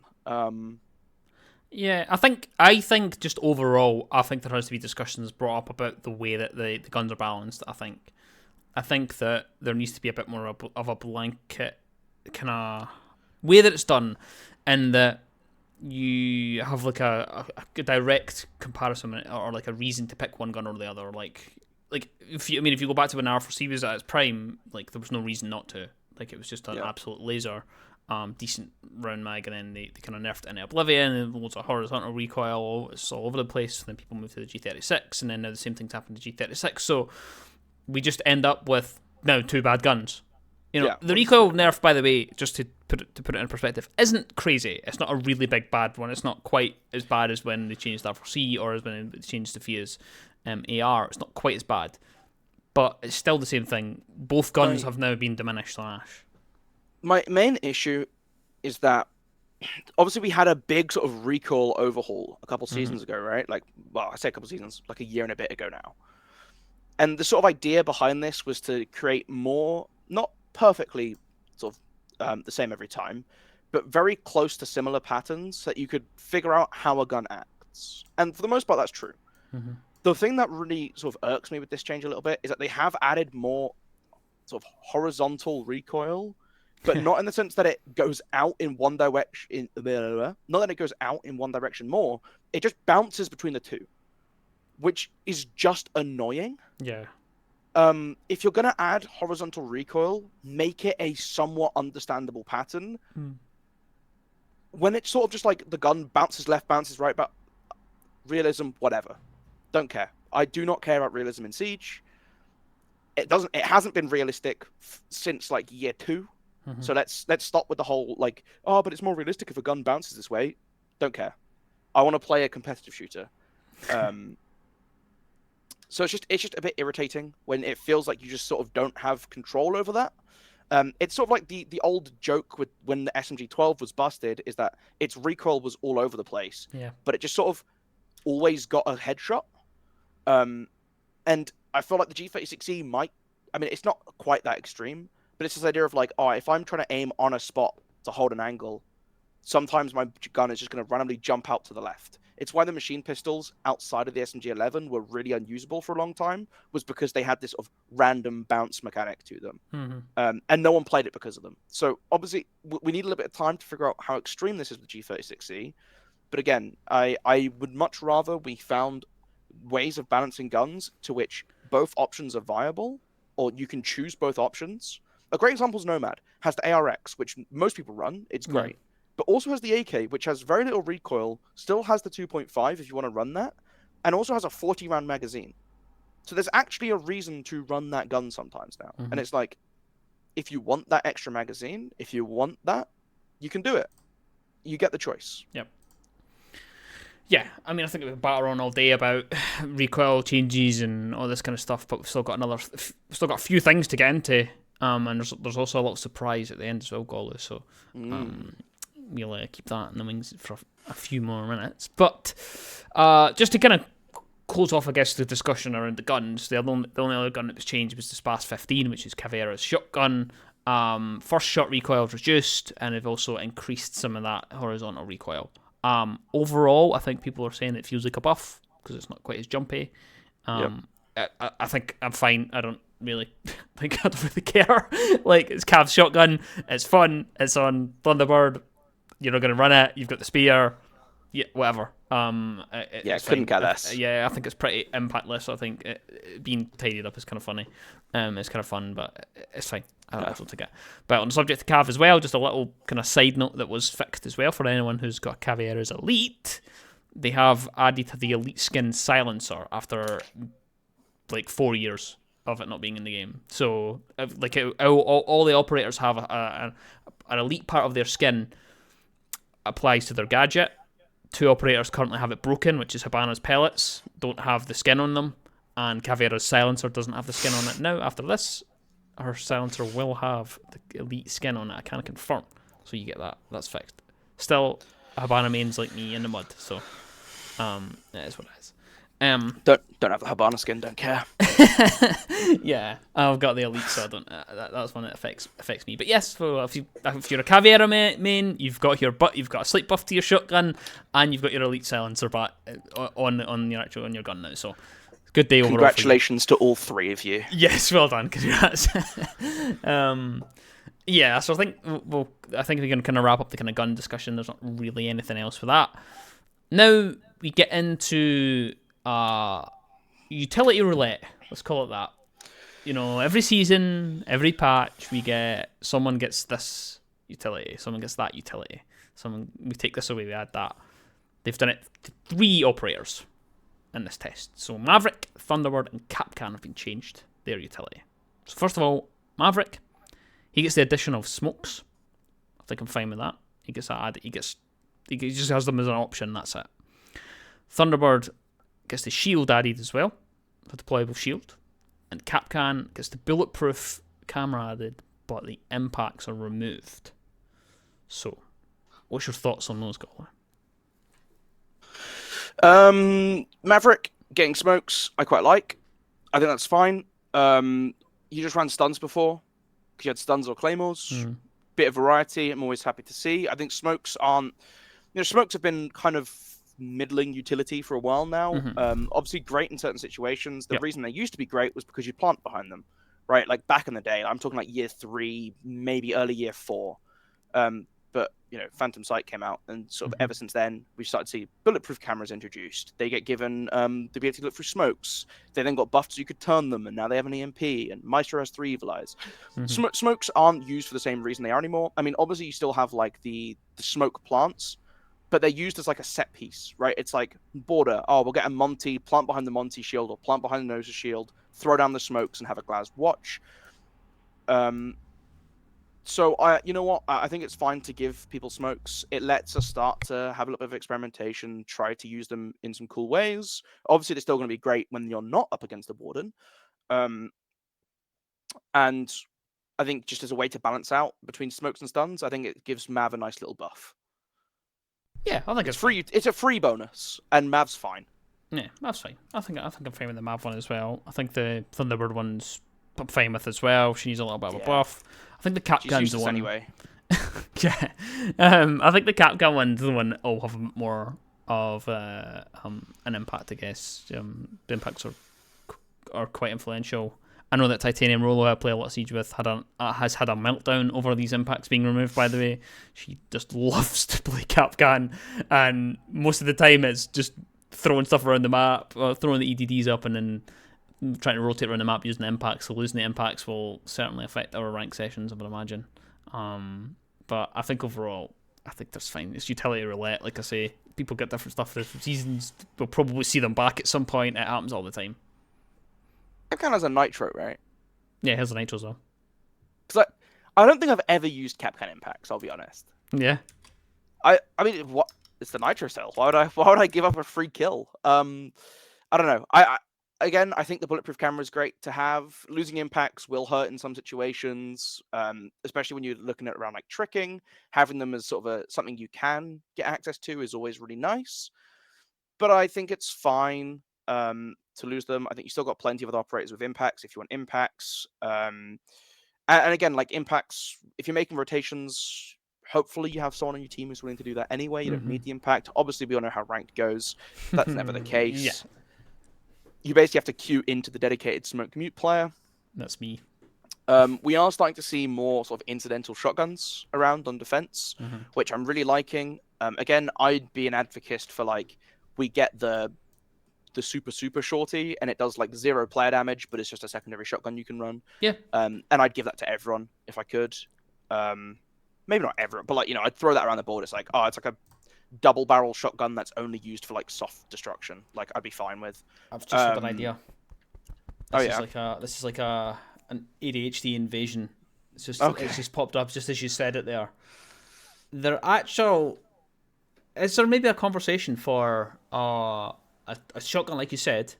Yeah, I think just overall, I think there has to be discussions brought up about the way that the guns are balanced. I think that there needs to be a bit more of a blanket kind of way that it's done, and that you have like a direct comparison or like a reason to pick one gun or the other. Like if you go back to when R4C was at its prime, like there was no reason not to. Like it was just an absolute laser, decent round mag, and then they kind of nerfed it into Oblivion and loads of horizontal recoil. It's all over the place. Then people moved to the G36, and then now the same thing's happened to G36. So we just end up with now 2 bad guns. The recoil nerf, by the way, just to put it in perspective, isn't crazy. It's not a really big bad one. It's not quite as bad as when they changed R4C or as when they changed Sophia's AR. It's not quite as bad, but it's still the same thing. Both guns have now been diminished on Ash. My main issue is that obviously we had a big sort of recoil overhaul a couple seasons ago, right? Like, well, I say a couple seasons, like a year and a bit ago now. And the sort of idea behind this was to create more, not perfectly sort of the same every time, but very close to similar patterns that you could figure out how a gun acts. And for the most part, that's true. The thing that really sort of irks me with this change a little bit is that they have added more sort of horizontal recoil, but not in the sense that it goes out in one direction. Not that it goes out in one direction more. It just bounces between the two, which is just annoying. Yeah. If you're gonna add horizontal recoil, make it a somewhat understandable pattern. When it's sort of just like the gun bounces left, bounces right, but realism, whatever. Don't care. I do not care about realism in Siege. It hasn't been realistic since like year 2. So let's stop with the whole like, oh, but it's more realistic if a gun bounces this way. Don't care. I want to play a competitive shooter. So it's just a bit irritating when it feels like you just sort of don't have control over that. It's sort of like the old joke with when the SMG-12 was busted is that its recoil was all over the place. Yeah. But it just sort of always got a headshot. And I feel like the G36E might... I mean, it's not quite that extreme, but it's this idea of like, oh, if I'm trying to aim on a spot to hold an angle, sometimes my gun is just going to randomly jump out to the left. It's why the machine pistols outside of the SMG-11 were really unusable for a long time, was because they had this sort of random bounce mechanic to them. And no one played it because of them. So obviously, we need a little bit of time to figure out how extreme this is with G36C. But again, I would much rather we found ways of balancing guns to which both options are viable, or you can choose both options. A great example is Nomad. Has the ARX, which most people run. It's great. But also has the AK, which has very little recoil, still has the 2.5 if you want to run that, and also has a 40-round magazine. So there's actually a reason to run that gun sometimes now. And it's like, if you want that extra magazine, if you want that, you can do it. You get the choice. Yep. Yeah, I mean, I think we could batter on all day about recoil changes and all this kind of stuff, but we've still got a few things to get into, and there's also a lot of surprise at the end as well, Golu. So we'll keep that in the wings for a few more minutes. But just to kind of close off, I guess, the discussion around the guns, the only other gun that was changed was the SPAS 15, which is Caviera's shotgun. First shot recoil reduced, and they've also increased some of that horizontal recoil. Overall, I think people are saying it feels like a buff because it's not quite as jumpy. I think I'm fine. I don't really think I don't really care. Like, it's Cav's shotgun. It's fun. It's on Thunderbird. You're not going to run it. You've got the spear. Yeah, whatever. Couldn't care less. I think it's pretty impactless. I think being tidied up is kind of funny. It's kind of fun, but it's fine. I don't think it. But on the subject of Cav as well, just a little kind of side note that was fixed as well for anyone who's got Caviera's Elite. They have added to the Elite skin silencer after like 4 years of it not being in the game. So like all the operators have an Elite part of their skin applies to their gadget. 2 operators currently have it broken, which is Habana's pellets, don't have the skin on them, and Caviera's silencer doesn't have the skin on it now. After this, her silencer will have the Elite skin on it, I can confirm. So you get that. That's fixed. Still, Habana mains like me in the mud, so it is what it is. Don't have the Habana skin, don't care. Yeah, I've got the Elite, so I don't. That's one that affects me. But yes, so if you're a Caviera main, you've got a slight buff to your shotgun, and you've got your Elite silencer back on your gun now. So good day overall. Congratulations to all 3 of you. Yes, well done. Congrats. Yeah, so I think we can kind of wrap up the kind of gun discussion. There's not really anything else for that. Now we get into utility roulette. Let's call it that. You know, every season, every patch, someone gets this utility, someone gets that utility. We take this away, we add that. They've done it to 3 operators in this test. So Maverick, Thunderbird, and Capcan have been changed their utility. So first of all, Maverick, he gets the addition of smokes. I think I'm fine with that. He gets that added. He just has them as an option. That's it. Thunderbird gets the shield added as well, the deployable shield, and Capcan gets the bulletproof camera added, but the impacts are removed. So, what's your thoughts on those, Goller? Maverick getting smokes, I quite like. I think that's fine. You just ran stuns before, because you had stuns or claymores. Bit of variety, I'm always happy to see. I think smokes aren't... smokes have been kind of middling utility for a while now. Obviously great in certain situations. The reason they used to be great was because you plant behind them, right? Like back in the day, I'm talking like year 3, maybe early year 4. But Phantom Sight came out, and sort of ever since then we've started to see bulletproof cameras introduced. They get given the ability to look through smokes. They then got buffed so you could turn them, and now they have an EMP, and Maestro has 3 evil eyes. Smokes aren't used for the same reason they are anymore. I mean, obviously you still have like the smoke plants, but they're used as like a set piece, right? It's like border. Oh, we'll get a Monty, plant behind the Monty shield, or plant behind the Nose's shield, throw down the smokes, and have a Glaz watch. So you know what? I think it's fine to give people smokes. It lets us start to have a little bit of experimentation, try to use them in some cool ways. Obviously, they're still going to be great when you're not up against a warden. And I think just as a way to balance out between smokes and stuns, I think it gives Mav a nice little buff. Yeah, I think it's free. It's a free bonus, and Mav's fine. Yeah, that's fine. I think I'm fine with the Mav one as well. I think the Thunderbird one's I'm fine with as well. She needs a little bit of a buff. I think the Capgun's the one. Anyway. Yeah. I think the Capgun one's the one that will have a more of an impact, I guess. The impacts are quite influential. I know that Titanium Rolo, I play a lot of Siege with, has had a meltdown over these impacts being removed, by the way. She just loves to play Capcan, and most of the time it's just throwing stuff around the map, or throwing the EDDs up, and then trying to rotate around the map using the impacts. So losing the impacts will certainly affect our rank sessions, I would imagine. But I think overall, I think that's fine. It's utility roulette, like I say. People get different stuff for different seasons. We'll probably see them back at some point. It happens all the time. It kind of has a nitro, right? Yeah, here's the nitros though. Because I don't think I've ever used Capcan impacts. I'll be honest. Yeah. I mean, what? It's the nitro cell. Why would I give up a free kill? I don't know. Again, I think the bulletproof camera is great to have. Losing impacts will hurt in some situations, especially when you're looking at around like tricking. Having them as sort of something you can get access to is always really nice. But I think it's fine to lose them. I think you still got plenty of other operators with impacts if you want impacts. And again, like impacts, if you're making rotations, hopefully you have someone on your team who's willing to do that anyway. You don't need the impact. Obviously, we all know how ranked goes. That's never the case. Yeah. You basically have to queue into the dedicated smoke mute player. That's me. We are starting to see more sort of incidental shotguns around on defense, which I'm really liking. Again, I'd be an advocate for like we get the super shorty and it does like 0 player damage, but it's just a secondary shotgun you can run. Yeah. And I'd give that to everyone if I could. Maybe not everyone, but like, you know, I'd throw that around the board. It's like, oh, it's like a double barrel shotgun that's only used for like soft destruction. Like I'd be fine with. I've just had an idea. This is like an ADHD invasion. It's just popped up just as you said it there. Is there maybe a conversation for a shotgun like you said,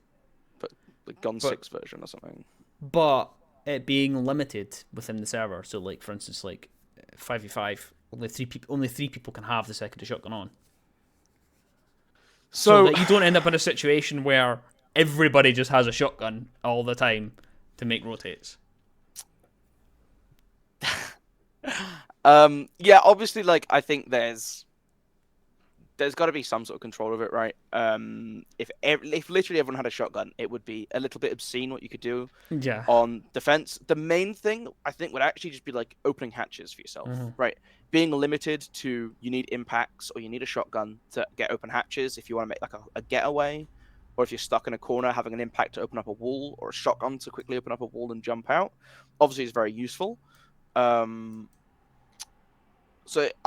but the Gun 6 version or something, but it being limited within the server? So like for instance, like 5v5, only three people can have the secondary shotgun on. So that you don't end up in a situation where everybody just has a shotgun all the time to make rotates. Yeah, obviously, like I think there's got to be some sort of control of it, right? If literally everyone had a shotgun, it would be a little bit obscene what you could do on defense. The main thing I think would actually just be like opening hatches for yourself, right? Being limited to you need impacts or you need a shotgun to get open hatches if you want to make like a getaway, or if you're stuck in a corner, having an impact to open up a wall or a shotgun to quickly open up a wall and jump out. Obviously, it's very useful. So I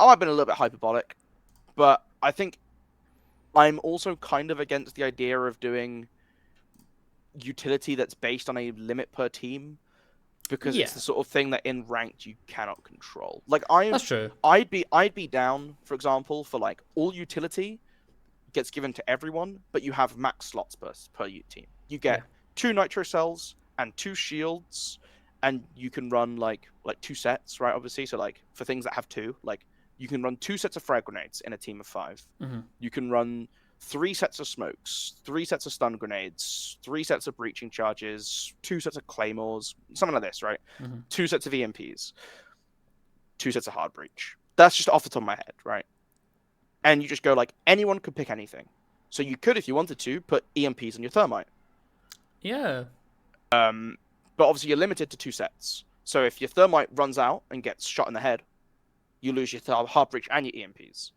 might have been a little bit hyperbolic, but I think I'm also kind of against the idea of doing utility that's based on a limit per team, because it's the sort of thing that in ranked you cannot control. Like that's true. I'd be down, for example, for like all utility gets given to everyone, but you have max slots per team. You get 2 nitro cells and 2 shields, and you can run like 2 sets, right? Obviously, so like for things that have 2, like you can run 2 sets of frag grenades in a team of 5. You can run 3 sets of smokes, 3 sets of stun grenades, 3 sets of breaching charges, 2 sets of claymores, something like this, right? 2 sets of EMPs, 2 sets of hard breach. That's just off the top of my head, right? And you just go like anyone could pick anything. So you could, if you wanted to, put EMPs on your thermite. Yeah. But obviously you're limited to 2 sets. So if your thermite runs out and gets shot in the head, you lose your hard breach and your EMPs.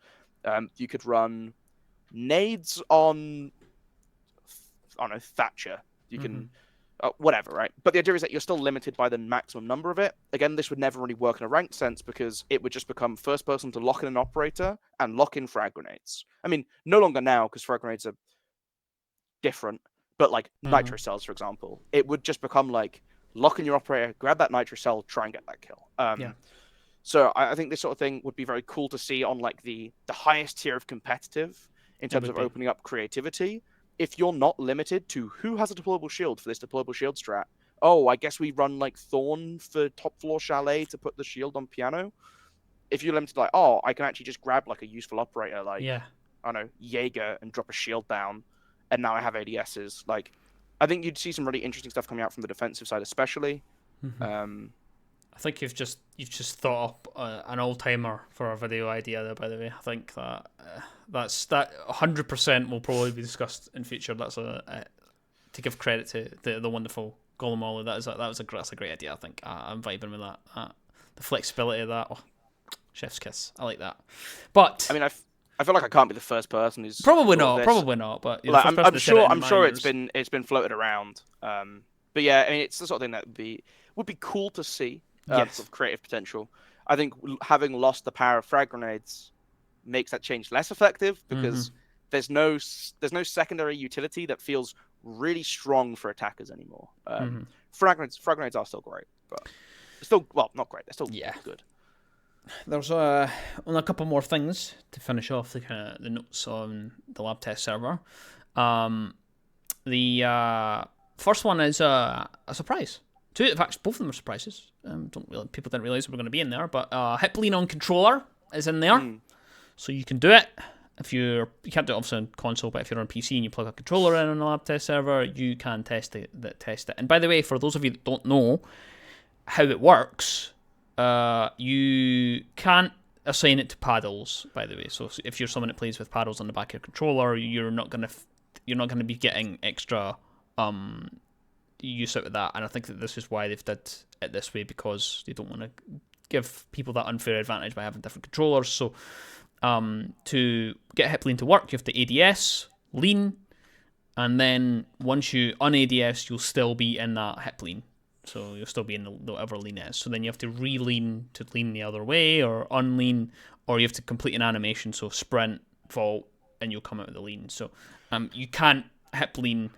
You could run nades on, I don't know, Thatcher. You can, whatever, right? But the idea is that you're still limited by the maximum number of it. Again, this would never really work in a ranked sense because it would just become first person to lock in an operator and lock in frag grenades. I mean, no longer now because frag grenades are different, but like nitro cells, for example, it would just become like lock in your operator, grab that nitro cell, try and get that kill. So I think this sort of thing would be very cool to see on like the highest tier of competitive in terms of opening up creativity. If you're not limited to who has a deployable shield for this deployable shield strat, oh, I guess we run like Thorn for top floor chalet to put the shield on piano. If you're limited, like, oh, I can actually just grab like a useful operator, like I don't know, Jaeger, and drop a shield down, and now I have ADSs. Like, I think you'd see some really interesting stuff coming out from the defensive side, especially. I think you've just thought up an all timer for a video idea there. By the way, I think that 100% will probably be discussed in future. That's to give credit to the wonderful GoluMolu. That's a great idea. I think I'm vibing with that. The flexibility of that. Oh, chef's kiss. I like that. But I mean, I feel like I can't be the first person who's probably not. But you're like, the first person I'm sure it's been floated around. But yeah, I mean, it's the sort of thing that would be cool to see. Yes. Sort of creative potential. I think having lost the power of frag grenades makes that change less effective because there's no secondary utility that feels really strong for attackers anymore. Frag grenades are still great, but still, well, not great. They're still good. There's only a couple more things to finish off the notes on the lab test server. The first one is a surprise. In fact, both of them are surprises. People didn't realize we were going to be in there, but hip lean on controller is in there, so you can do it. If you can't do it obviously on console, but if you're on PC and you plug a controller in on a lab test server, you can test it. And by the way, for those of you that don't know how it works, you can't assign it to paddles. By the way, so if you're someone that plays with paddles on the back of your controller, you're not gonna be getting extra use out of that. And I think that this is why they've did it this way, because they don't want to give people that unfair advantage by having different controllers. So to get hip lean to work, you have to ADS lean, and then once you un-ADS, you'll still be in that hip lean. So you'll still be in the whatever lean is. So then you have to re-lean to lean the other way, or unlean, or you have to complete an animation. So sprint, vault, and you'll come out of the lean. So you can't hip lean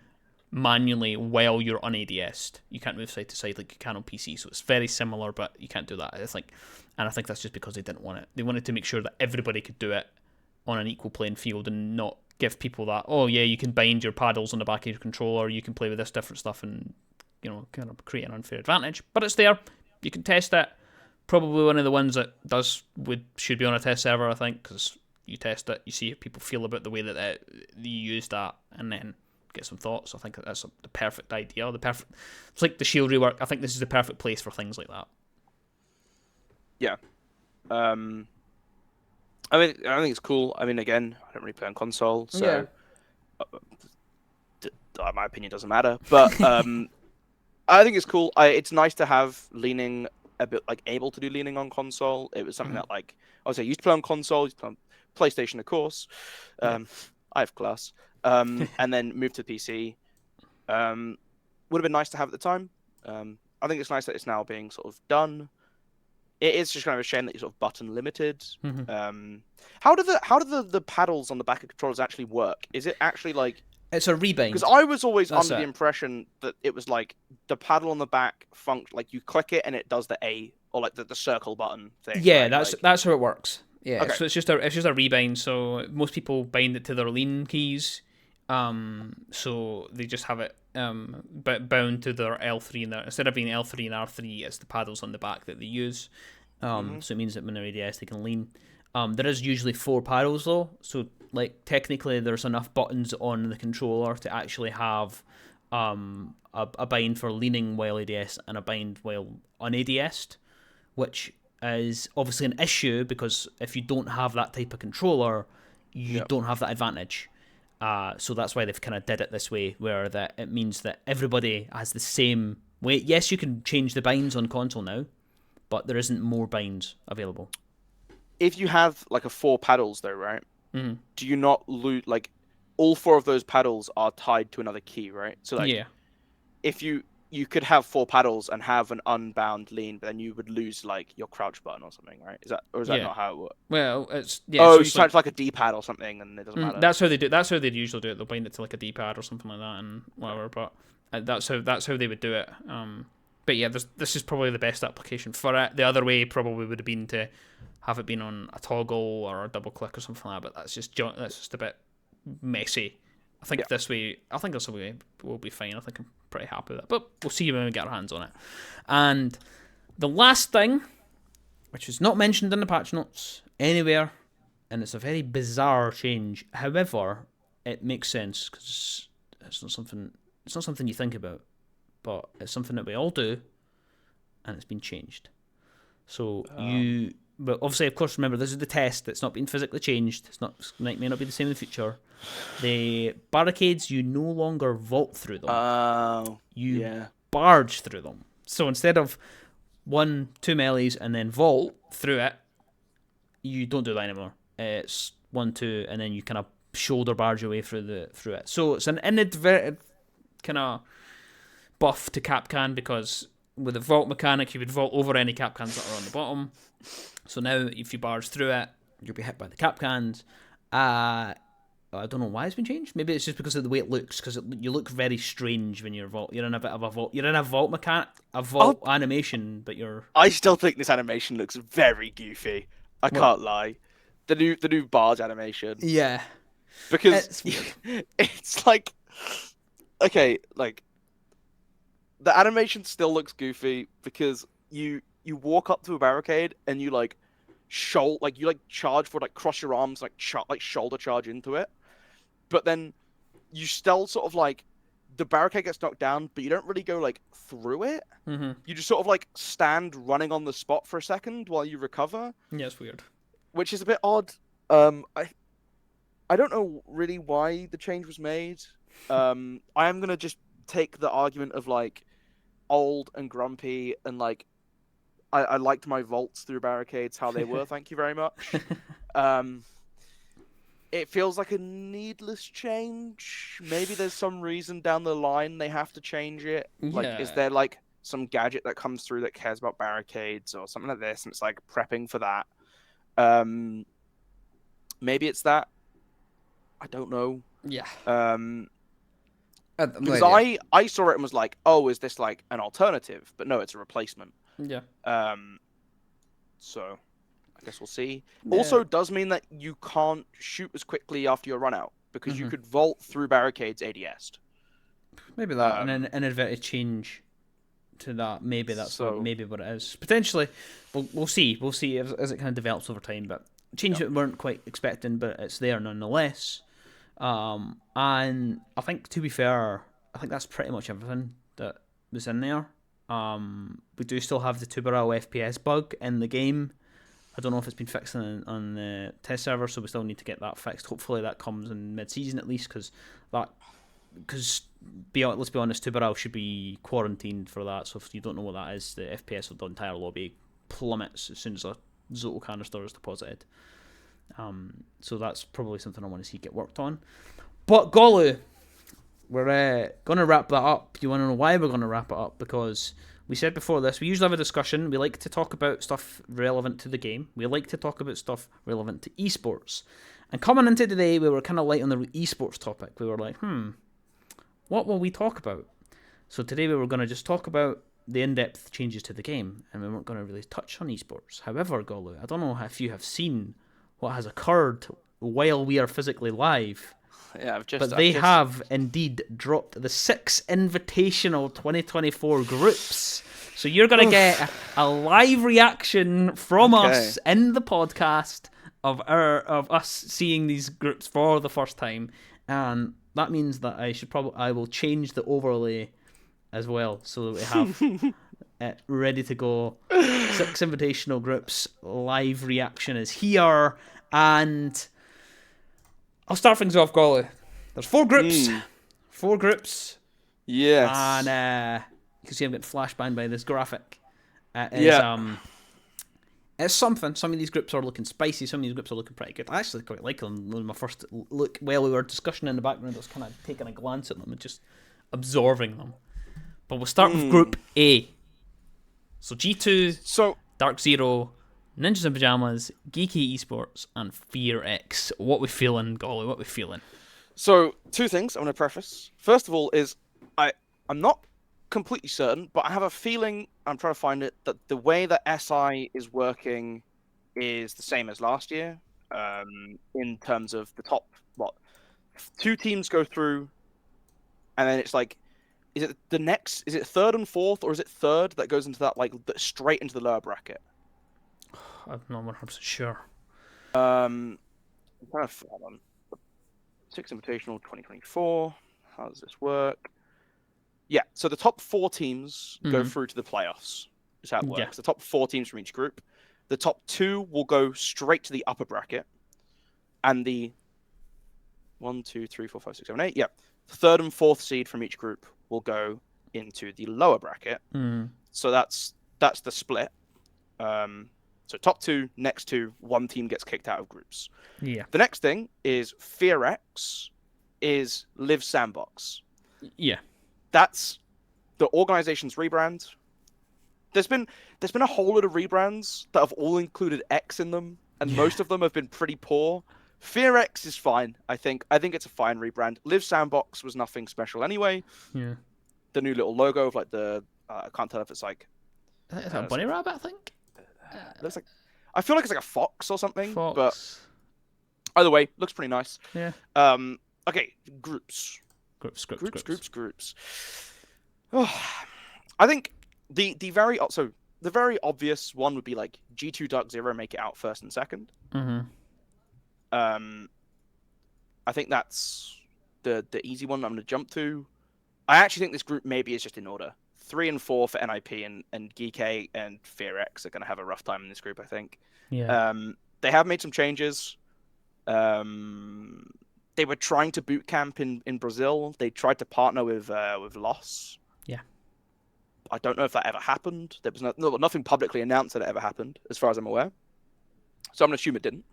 manually while you're un-ADS'd. You can't move side to side like you can on PC. So it's very similar, but you can't do that. And I think that's just because they didn't want it. They wanted to make sure that everybody could do it on an equal playing field and not give people that, oh yeah, you can bind your paddles on the back of your controller, you can play with this different stuff and, kind of create an unfair advantage. But it's there. You can test it. Probably one of the ones that should be on a test server, I think, because you test it, you see how people feel about the way that you use that, and then get some thoughts. I think that's the perfect idea. It's like the shield rework. I think this is the perfect place for things like that. Yeah. I think it's cool. I mean, again, I don't really play on console, so my opinion doesn't matter. But I think it's cool. It's nice to have leaning a bit, like able to do leaning on console. It was something that, like, obviously I used to play on console, used to play on PlayStation, of course. I have class. And then moved to PC. Would have been nice to have at the time. I think it's nice that it's now being sort of done. It is just kind of a shame that you're sort of button limited. How do the paddles on the back of controllers actually work? Is it actually like it's a rebind? Because I was always under the impression that it was like the paddle on the back like you click it and it does the A, or like the circle button thing. Yeah, right? that's how it works. Yeah, okay. So it's just a rebind. So most people bind it to their lean keys. So they just have it bound to their L3 and instead of being L3 and R3, it's the paddles on the back that they use. So it means that when they're ADS, they can lean. There is usually 4 paddles though, so like technically there's enough buttons on the controller to actually have a bind for leaning while ADS and a bind while un-ADS'd, which is obviously an issue because if you don't have that type of controller, you don't have that advantage. So that's why they've kind of did it this way, where that it means that everybody has the same weight. Yes, you can change the binds on console now, but there isn't more binds available. If you have like 4 paddles though, right? Do you not lose, like, all 4 of those paddles are tied to another key, right? So like, if you could have 4 paddles and have an unbound lean, but then you would lose like your crouch button or something, right? Is that not how it works? Well, it's so you tie it to like a D-pad or something, and it doesn't matter. That's how they do. That's how they usually do it. They'll bind it to like a D-pad or something like that, and whatever. But that's how they would do it. But yeah, this is probably the best application for it. The other way probably would have been to have it been on a toggle or a double click or something like that. But that's just a bit messy. I think this way will be fine. I think I'm pretty happy with it. But we'll see when we get our hands on it. And the last thing, which is not mentioned in the patch notes anywhere, and it's a very bizarre change. However, it makes sense because it's not something you think about, but it's something that we all do, and it's been changed. So but obviously, of course, remember this is the test. It's not been physically changed. It may not be the same in the future. The barricades, you no longer vault through them. You barge through them. So instead of 1, 2 melees and then vault through it, you don't do that anymore. It's 1, 2, and then you kind of shoulder barge your way through it. So it's an inadvertent kind of buff to Capcan, because with the vault mechanic, you would vault over any Capcans that are on the bottom. So now, if you barge through it, you'll be hit by the Capcans. I don't know why it's been changed. Maybe it's just because of the way it looks, because you look very strange when you're vault. You're in a bit of a vault. You're in a vault animation, but you're. I still think this animation looks very goofy. I can't lie. The new barge animation. Yeah. Because it's like, okay, like the animation still looks goofy because you walk up to a barricade and you charge for cross your arms, shoulder charge into it, but then you still sort of the barricade gets knocked down, but you don't really go through it. Mm-hmm. You just sort of stand running on the spot for a second while you recover. Yeah, it's weird. Which is a bit odd. I don't know really why the change was made. I am gonna just take the argument of old and grumpy and I liked my vaults through barricades how they were. Thank you very much. It feels like a needless change. Maybe there's some reason down the line they have to change it. Is there some gadget that comes through that cares about barricades or something like this, and it's prepping for that? Maybe it's that. I don't know. Yeah. Because I saw it and was is this an alternative? But no, it's a replacement. Yeah. So I guess we'll see. Yeah. Also, it does mean that you can't shoot as quickly after your run out because you could vault through barricades ADS'd. Maybe that, and an inadvertent change to that. Maybe that's what it is. Potentially, we'll see. We'll see as it kind of develops over time. But change that we weren't quite expecting, but it's there nonetheless. And I think, to be fair, I think that's pretty much everything that was in there. We do still have the Tubarão FPS bug in the game. I don't know if it's been fixed on the test server, so we still need to get that fixed. Hopefully that comes in mid-season at least, because let's be honest, Tubarão should be quarantined for that. So if you don't know what that is, the FPS of the entire lobby plummets as soon as a Zoto canister is deposited. So that's probably something I want to see get worked on. But Golu, we're going to wrap that up. You want to know why we're going to wrap it up? Because we said before this, we usually have a discussion. We like to talk about stuff relevant to the game. We like to talk about stuff relevant to esports. And coming into today, we were kind of light on the esports topic. We were like, what will we talk about? So today we were going to just talk about the in-depth changes to the game, and we weren't going to really touch on esports. However, Golu, I don't know if you have seen what has occurred while we are physically live. Yeah, they have indeed dropped the 6 Invitational 2024 groups. So you're going to get a live reaction from us in the podcast of us seeing these groups for the first time, and that means that I will change the overlay as well, so that we have it ready to go. 6 Invitational groups, live reaction is here, and I'll start things off, Golu. There's 4 groups. 4 groups. Yes. And you can see I'm getting flashbanged by this graphic. It's something. Some of these groups are looking spicy. Some of these groups are looking pretty good. I actually quite like them. My first look, while we were discussing in the background, I was kind of taking a glance at them and just absorbing them. But we'll start with Group A. So G2, Dark Zero, Ninjas in Pajamas, Geeky Esports, and Fear X. What we feeling, Golly? What we feeling? So 2 things I'm going to preface. First of all is I'm not completely certain, but I have a feeling, I'm trying to find it, that the way that SI is working is the same as last year, in terms of the top, 2 teams go through, and then it's is it 3rd and 4th, or is it 3rd that goes into that, straight into the lower bracket? I'm not 100% sure. I'm trying to find on 6 Invitational 2024. How does this work? Yeah, so the top 4 teams go through to the playoffs. is how it Yeah. works. The top 4 teams from each group. The top 2 will go straight to the upper bracket. And the 1, 2, 3, 4, 5, 6, 7, 8. Yeah. Third and fourth seed from each group will go into the lower bracket. So that's the split. So top 2, next 2, one team gets kicked out of groups. Yeah. The next thing is FearX is Live Sandbox. Yeah. That's the organization's rebrand. There's been a whole lot of rebrands that have all included X in them, and most of them have been pretty poor. FearX is fine, I think. I think it's a fine rebrand. Live Sandbox was nothing special anyway. Yeah. The new little logo of like the I can't tell if it's like Is that a bunny rabbit, I think? looks like, I feel like it's like a fox or something. Fox. But either way, looks pretty nice. Yeah. Okay, groups. Groups. Oh, I think the very obvious one would be like G2 Dark Zero make it out first and second. I think that's the easy one I'm going to jump to. I actually think this group maybe is just in order. 3 and 4 for NIP and GK and FearX are going to have a rough time in this group, I think. Yeah. They have made some changes. They were trying to boot camp in Brazil. They tried to partner with Loss. Yeah. I don't know if that ever happened. There was nothing publicly announced that it ever happened, as far as I'm aware. So I'm going to assume it didn't.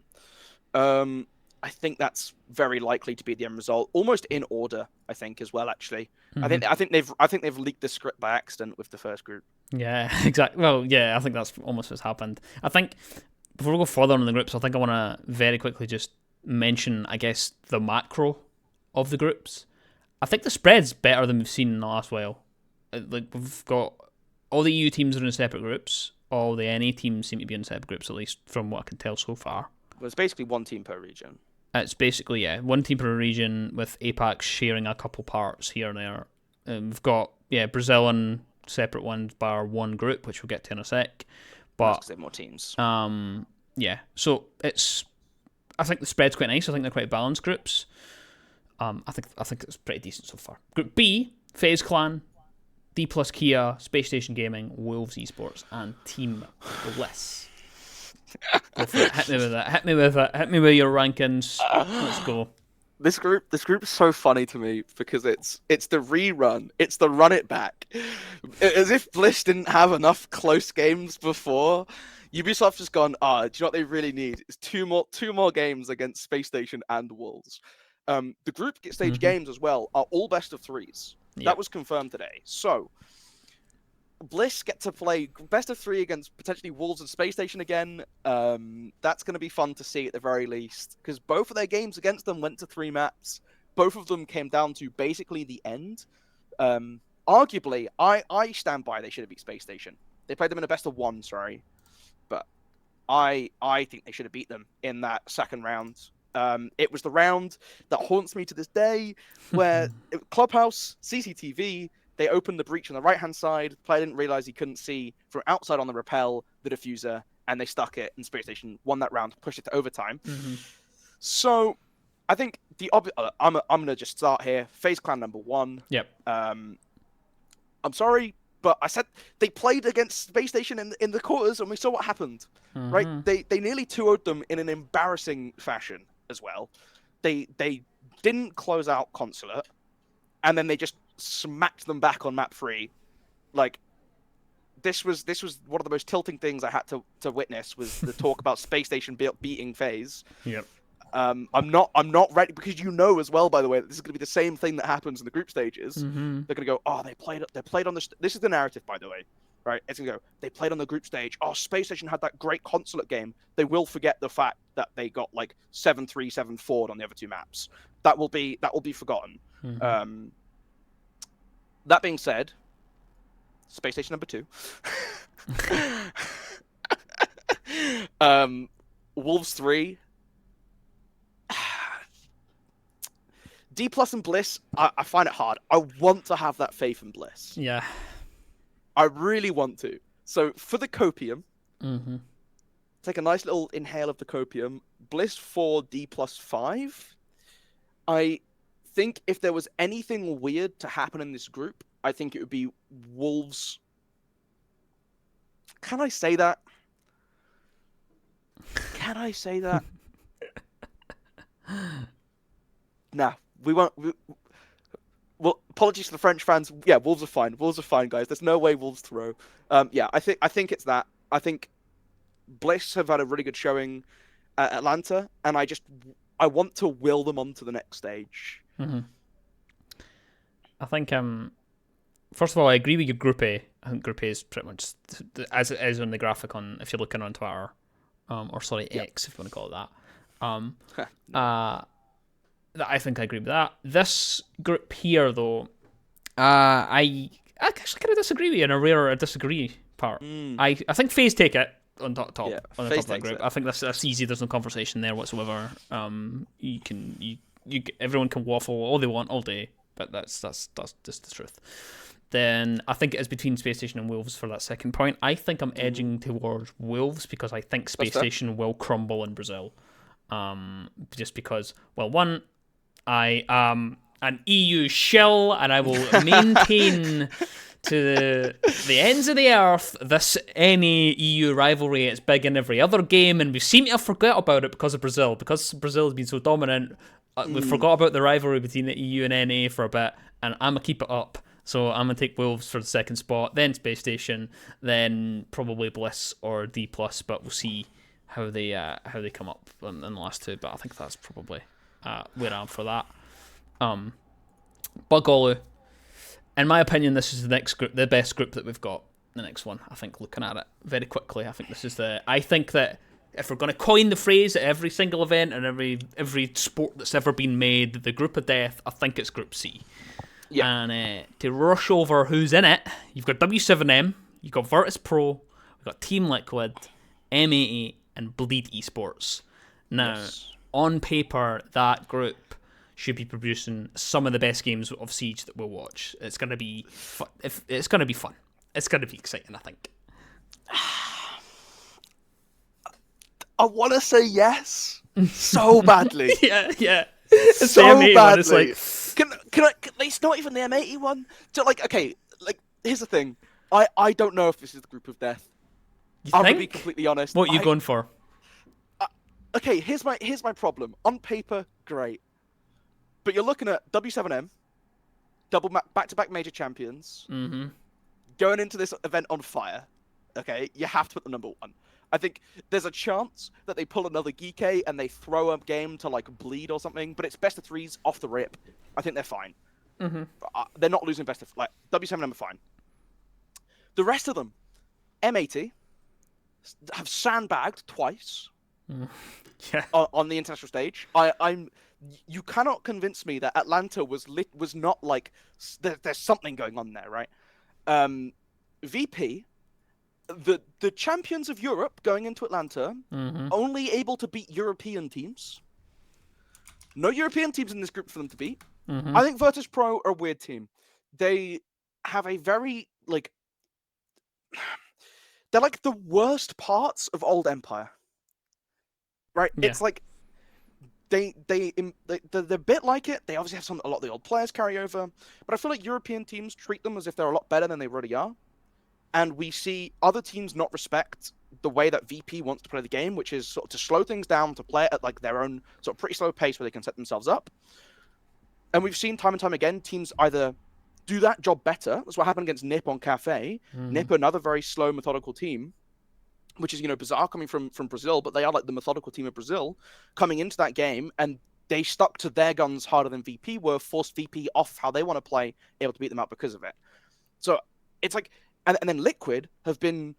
I think that's very likely to be the end result, almost in order. I think as well, actually. I think they've leaked the script by accident with the first group. Yeah, exactly. Well, yeah, I think that's almost what's happened. I think before we go further on in the groups, I think I want to very quickly just mention, I guess, the macro of the groups. I think the spread's better than we've seen in the last while. Like, we've got all the EU teams are in separate groups. All the NA teams seem to be in separate groups, at least from what I can tell so far. Well, it's basically one team per region. It's basically, yeah, one team per region with APAC sharing a couple parts here and there. We've got, Brazil and separate ones bar one group, which we'll get to in a sec. But because they have more teams. Yeah, so I think the spread's quite nice. I think they're quite balanced groups. I think it's pretty decent so far. Group B, FaZe Clan, D plus Kia, Space Station Gaming, Wolves Esports, and Team Bliss. Go for it. Hit me with it. Hit me with your rankings. Let's go. This group is so funny to me because it's the rerun. It's the run it back. As if Bliss didn't have enough close games before. Ubisoft's just gone, do you know what they really need? It's two more games against Space Station and Wolves. The group stage games as well are all best of threes. Yep. That was confirmed today. So Bliss get to play best of 3 against potentially Wolves and Space Station again. That's going to be fun to see at the very least, because both of their games against them went to 3 maps. Both of them came down to basically the end. Arguably, I stand by they should have beat Space Station. They played them in a best of 1, sorry. But I think they should have beat them in that second round. It was the round that haunts me to this day, where Clubhouse, CCTV, they opened the breach on the right-hand side. The player didn't realize he couldn't see from outside on the rappel the diffuser, and they stuck it, and Space Station won that round, pushed it to overtime. So I think I'm going to just start here. FaZe Clan number 1. Yep. I'm sorry, but I said they played against Space Station in the quarters, and we saw what happened. Right? They nearly 2-0'd them in an embarrassing fashion as well. They didn't close out Consulate, and then they just smacked them back on map 3. Like, this was one of the most tilting things I had to witness, was the talk about Space Station beating FaZe. Yep. I'm not ready, because you know as well, by the way, that this is going to be the same thing that happens in the group stages. They're going to go, oh, they played on this is the narrative, by the way, right? It's going to go, they played on the group stage. Oh, Space Station had that great Consulate game. They will forget the fact that they got like 7-3, 7-4 on the other 2 maps. That will be forgotten. That being said, Space Station number 2. Wolves 3. D plus and Bliss, I find it hard. I want to have that faith in Bliss. Yeah. I really want to. So for the copium, take a nice little inhale of the copium. Bliss 4, D plus 5. I think if there was anything weird to happen in this group, I think it would be Wolves Can I say that? Can I say that? Nah, we won't. Well, apologies to the French fans. Yeah, Wolves are fine. Wolves are fine, guys. There's no way Wolves throw. Yeah, I think it's that. I think Bliss have had a really good showing at Atlanta, and I want to will them on to the next stage. Mm-hmm. I think first of all, I agree with your Group A. I think Group A is pretty much as it is on the graphic on if you're looking on Twitter, or sorry, X if you want to call it that. I think I agree with that. This group here, though, I actually kind of disagree with you in a rare disagree part. I think FaZe take it on top on the top of that group. I think that's easy. There's no conversation there whatsoever. Everyone can waffle all they want all day, but that's just the truth. Then I think it is between Space Station and Wolves for that second point. I think I'm edging towards Wolves because I think Space Station will crumble in Brazil. Just because, well, one, I am an EU shill and I will maintain to the ends of the earth this any EU rivalry. It's big in every other game, and we seem to have forgot about it because of Brazil. Because Brazil has been so dominant, we forgot about the rivalry between the EU and NA for a bit, and I'm going to keep it up. So I'm going to take Wolves for the second spot, then Space Station, then probably Bliss or D+, but we'll see how they come up in the last two. But I think that's probably where I am for that. But Golu, in my opinion, this is the next group, the best group that we've got. The next one, I think, looking at it very quickly, I think this is I think that if we're going to coin the phrase at every single event and every sport that's ever been made, the group of death, I think it's Group C. Yeah. And to rush over who's in it, you've got W7M, you've got Virtus Pro, we've got Team Liquid, M88, and Bleed Esports. Now, on paper, that group should be producing some of the best games of Siege that we'll watch. It's going to be it's going to be fun. It's going to be exciting, I think. I want to say yes so badly. yeah. It's so badly. One. It's like, can I? It's not even the M80 one. So here's the thing. I don't know if this is the group of death. I'm gonna be completely honest. What are you going for? Okay, here's my problem. On paper, great, but you're looking at W7M, back-to-back major champions, going into this event on fire. Okay, you have to put them number one. I think there's a chance that they pull another Geeky and they throw a game to Bleed or something, but it's best of threes off the rip. I think they're fine. They're not losing best of W7M are fine. The rest of them, M80, have sandbagged twice on the international stage. You cannot convince me that Atlanta was not there's something going on there, right? VP. The champions of Europe going into Atlanta, only able to beat European teams. No European teams in this group for them to beat. I think Virtus Pro are a weird team. They have a very, they're like the worst parts of old Empire. Right? Yeah. It's like, they're a bit like it. They obviously have a lot of the old players carry over. But I feel like European teams treat them as if they're a lot better than they really are. And we see other teams not respect the way that VP wants to play the game, which is sort of to slow things down, to play at their own sort of pretty slow pace where they can set themselves up. And we've seen time and time again, teams either do that job better. That's what happened against Nip on Cafe. Nip, another very slow, methodical team, which is, bizarre coming from Brazil, but they are the methodical team of Brazil coming into that game, and they stuck to their guns harder than VP were, forced VP off how they want to play, able to beat them out because of it. So it's like... And then Liquid have been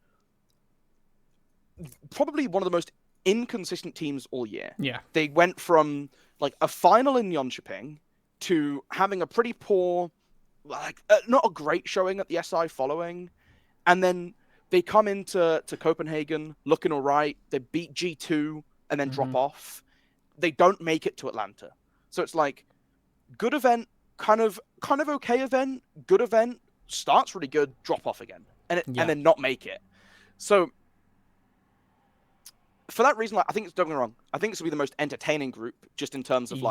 probably one of the most inconsistent teams all year. Yeah. They went from a final in Jönköping to having a pretty poor, not a great showing at the SI following. And then they come into Copenhagen looking all right. They beat G2 and then drop off. They don't make it to Atlanta. So it's good event, kind of okay event, good event, starts really good, drop off again, and then not make it. So for that reason, I think don't get me wrong. I think this will be the most entertaining group, just in terms of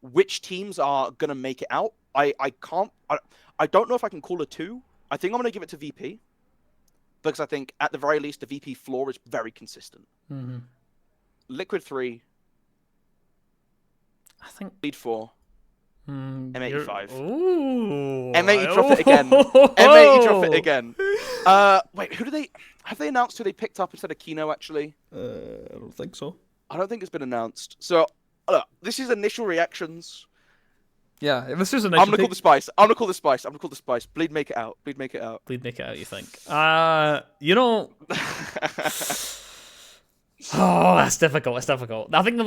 which teams are gonna make it out. I don't know if I can call a two. I think I'm gonna give it to VP. because I think at the very least the VP floor is very consistent. Mm-hmm. Liquid 3, I think Bleed 4, M85. Ooh. M80 drop it again. M80 drop it again. Wait, have they announced who they picked up instead of Kino, actually? I don't think so. I don't think it's been announced. So, this is initial reactions. Yeah, this is initial. I'm gonna call the Spice. I'm gonna call the Spice. Bleed, make it out. Bleed, make it out. Bleed, make it out, you think? You know... Oh, that's difficult. It's difficult. I think the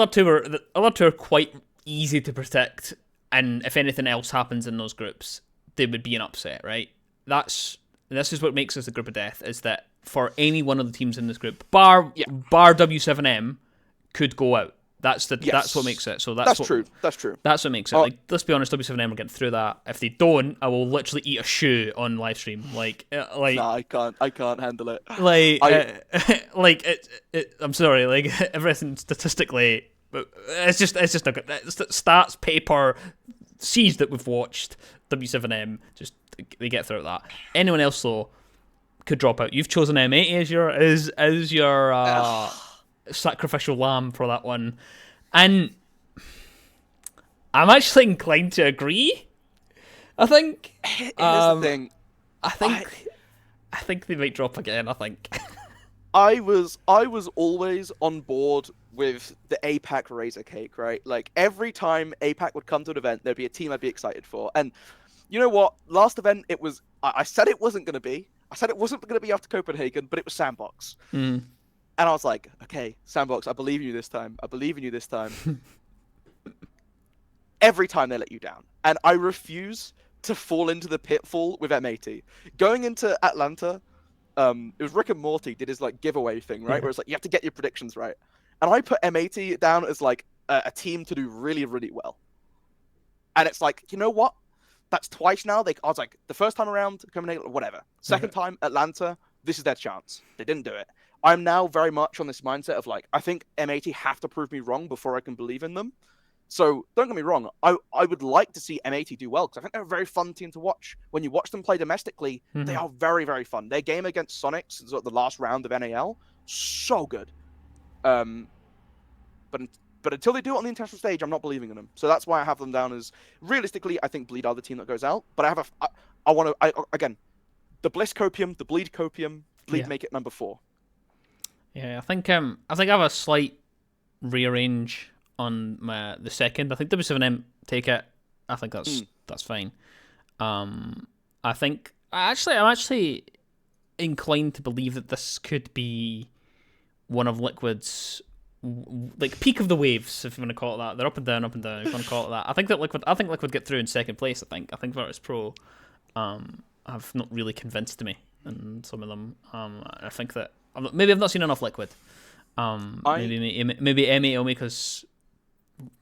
other two are quite easy to predict, and if anything else happens in those groups, they would be an upset, right? This is what makes us a group of death, is that for any one of the teams in this group, bar W7M, could go out. That's what makes it. So that's true. That's true. That's what makes it. Like, let's be honest, W7M are getting through that. If they don't, I will literally eat a shoe on live stream. Nah, I can't handle it. I'm sorry. Like, everything statistically, it's just not good. Stats, paper, C's that we've watched, W7M, just they get through that. Anyone else though could drop out. You've chosen M80 as your sacrificial lamb for that one, and I'm actually inclined to agree. I think here's the thing. I think they might drop again. I think I was always on board with the APAC Razor Cake, right? Like, every time APAC would come to an event, there'd be a team I'd be excited for. And you know what? Last event, it was. I said it wasn't going to be. I said it wasn't going to be after Copenhagen, but it was Sandbox. And I was like, okay, Sandbox, I believe in you this time. I believe in you this time. Every time they let you down. And I refuse to fall into the pitfall with M80. Going into Atlanta, it was Rick and Morty did his like giveaway thing, right? Where it's like, you have to get your predictions right. And I put M80 down as like a team to do really, really well. And it's like, you know what? That's twice now. I was like, the first time around, Copenhagen, whatever. Second time, Atlanta, this is their chance. They didn't do it. I'm now very much on this mindset of like, I think M80 have to prove me wrong before I can believe in them. So don't get me wrong, I would like to see M80 do well, because I think they're a very fun team to watch. When you watch them play domestically, they are very, very fun. Their game against Sonics, the last round of NAL, so good. But until they do it on the international stage, I'm not believing in them. So that's why I have them down as, realistically, I think Bleed are the team that goes out. But I want to, again, the Bliss Copium, the Bleed Copium, Bleed make it number 4. Yeah, I think I have a slight rearrange on the second. I think W7M take it. I think that's fine. I'm actually inclined to believe that this could be one of Liquid's like peak of the waves, if you want to call it that. They're up and down, if you want to call it that. I think Liquid get through in second place. I think Virtus Pro have not really convinced me in some of them. I think that maybe I've not seen enough Liquid. Maybe M8 will make us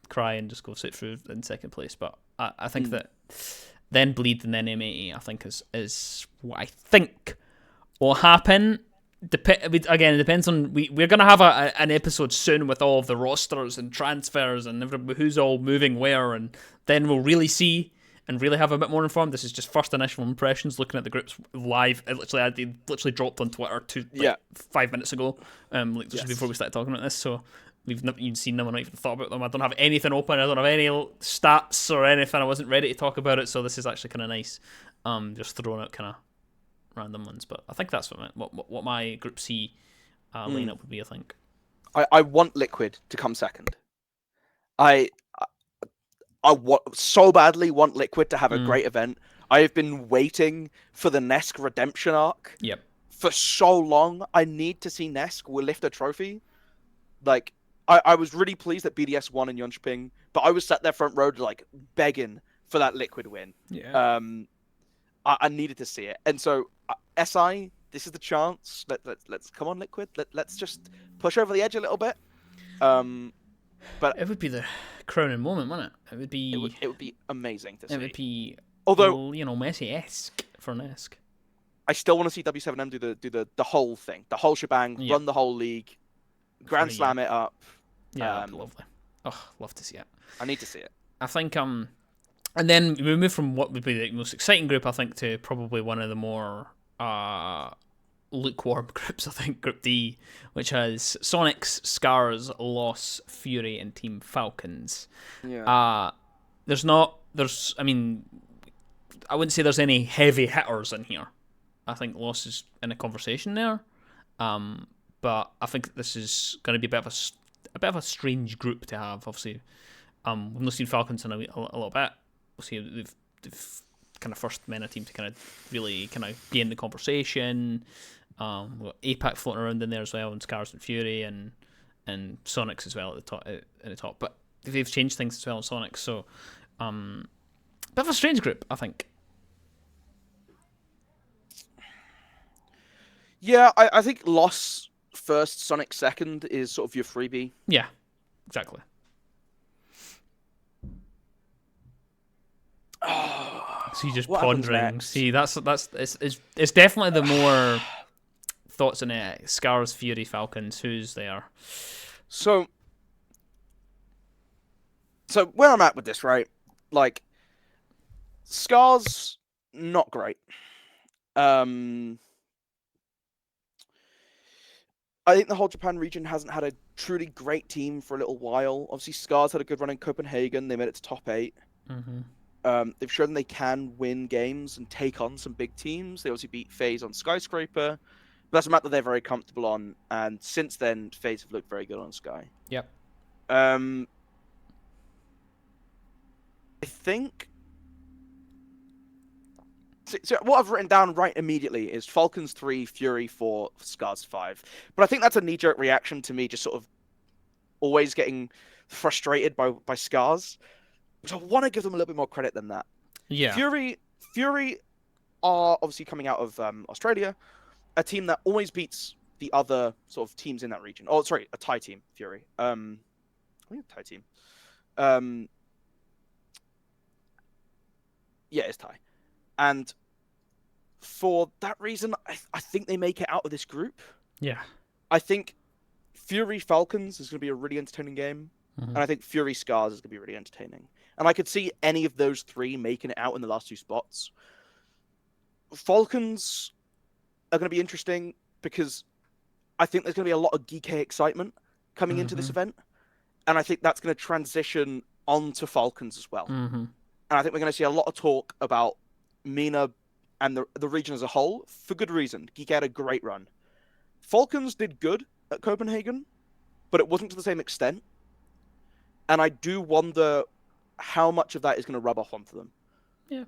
cry and just go sit through in second place. But I think that then Bleed and then M80, I think is what I think will happen. Again, it depends on we're gonna have an episode soon with all of the rosters and transfers and who's all moving where, and then we'll really see and really have a bit more informed. This is just first initial impressions, looking at the groups live. I literally dropped on Twitter 5 minutes ago, just before we started talking about this. So we've not even seen them. I've not even thought about them. I don't have anything open. I don't have any stats or anything. I wasn't ready to talk about it. So this is actually kind of nice. Just throwing out kind of random ones, but I think that's what my Group C lineup would be. I think I want Liquid to come second. I so badly want Liquid to have a great event. I have been waiting for the Nesk redemption arc for so long. I need to see Nesk will lift a trophy. Like, I was really pleased that BDS won in Jönköping, but I was sat there front row like begging for that Liquid win. Yeah. I needed to see it, and so SI, this is the chance. Let's come on, Liquid. Let's just push over the edge a little bit. But it would be the crowning moment, wouldn't it? It would be amazing to see. It would be, although Messi-esque for Nesk. I still want to see W7M do the whole thing, the whole shebang, run the whole league, Grand Slam it up. Yeah, that'd be lovely. Oh, love to see it. I need to see it. I think and then we move from what would be the most exciting group, I think, to probably one of the more lukewarm groups, I think. Group D, which has Sonics, Scars, Loss, Fury, and Team Falcons. Yeah. I mean, I wouldn't say there's any heavy hitters in here. I think Loss is in a conversation there. But I think this is going to be a bit of a strange group to have. Obviously, we've not seen Falcons in a little bit. We'll see they've kind of first MENA team to kind of really kind of be in the conversation. We've got APAC floating around in there as well, and Scars and Fury and Sonics as well at the top. But they've changed things as well in Sonics, so bit of a strange group, I think. Yeah, I think Loss first, Sonic second is sort of your freebie. Yeah, exactly. So you're just pondering. See, that's it's definitely the more thoughts on it. Scars, Fury, Falcons. Who's there? So where I'm at with this, right? Like, Scars, not great. I think the whole Japan region hasn't had a truly great team for a little while. Obviously, Scars had a good run in Copenhagen. They made it to top 8. Mm-hmm. They've shown they can win games and take on some big teams. They obviously beat FaZe on Skyscraper. But that's a map that they're very comfortable on. And since then, FaZe have looked very good on Sky. Yep. I think... So what I've written down right immediately is Falcons 3, Fury 4, Scars 5. But I think that's a knee-jerk reaction to me just sort of always getting frustrated by Scars. Which I want to give them a little bit more credit than that. Yeah. Fury are obviously coming out of Australia, a team that always beats the other sort of teams in that region. Oh, sorry, a Thai team, Fury. I think a Thai team. Yeah, it's Thai. And for that reason, I think they make it out of this group. Yeah. I think Fury Falcons is going to be a really entertaining game. Mm-hmm. And I think Fury Scars is going to be really entertaining. And I could see any of those three making it out in the last 2 spots. Falcons are going to be interesting because I think there's going to be a lot of GK excitement coming into this event. And I think that's going to transition onto Falcons as well. And I think we're going to see a lot of talk about MENA and the region as a whole for good reason. GK had a great run. Falcons did good at Copenhagen, but it wasn't to the same extent. And I do wonder how much of that is going to rub off onto them. Yeah.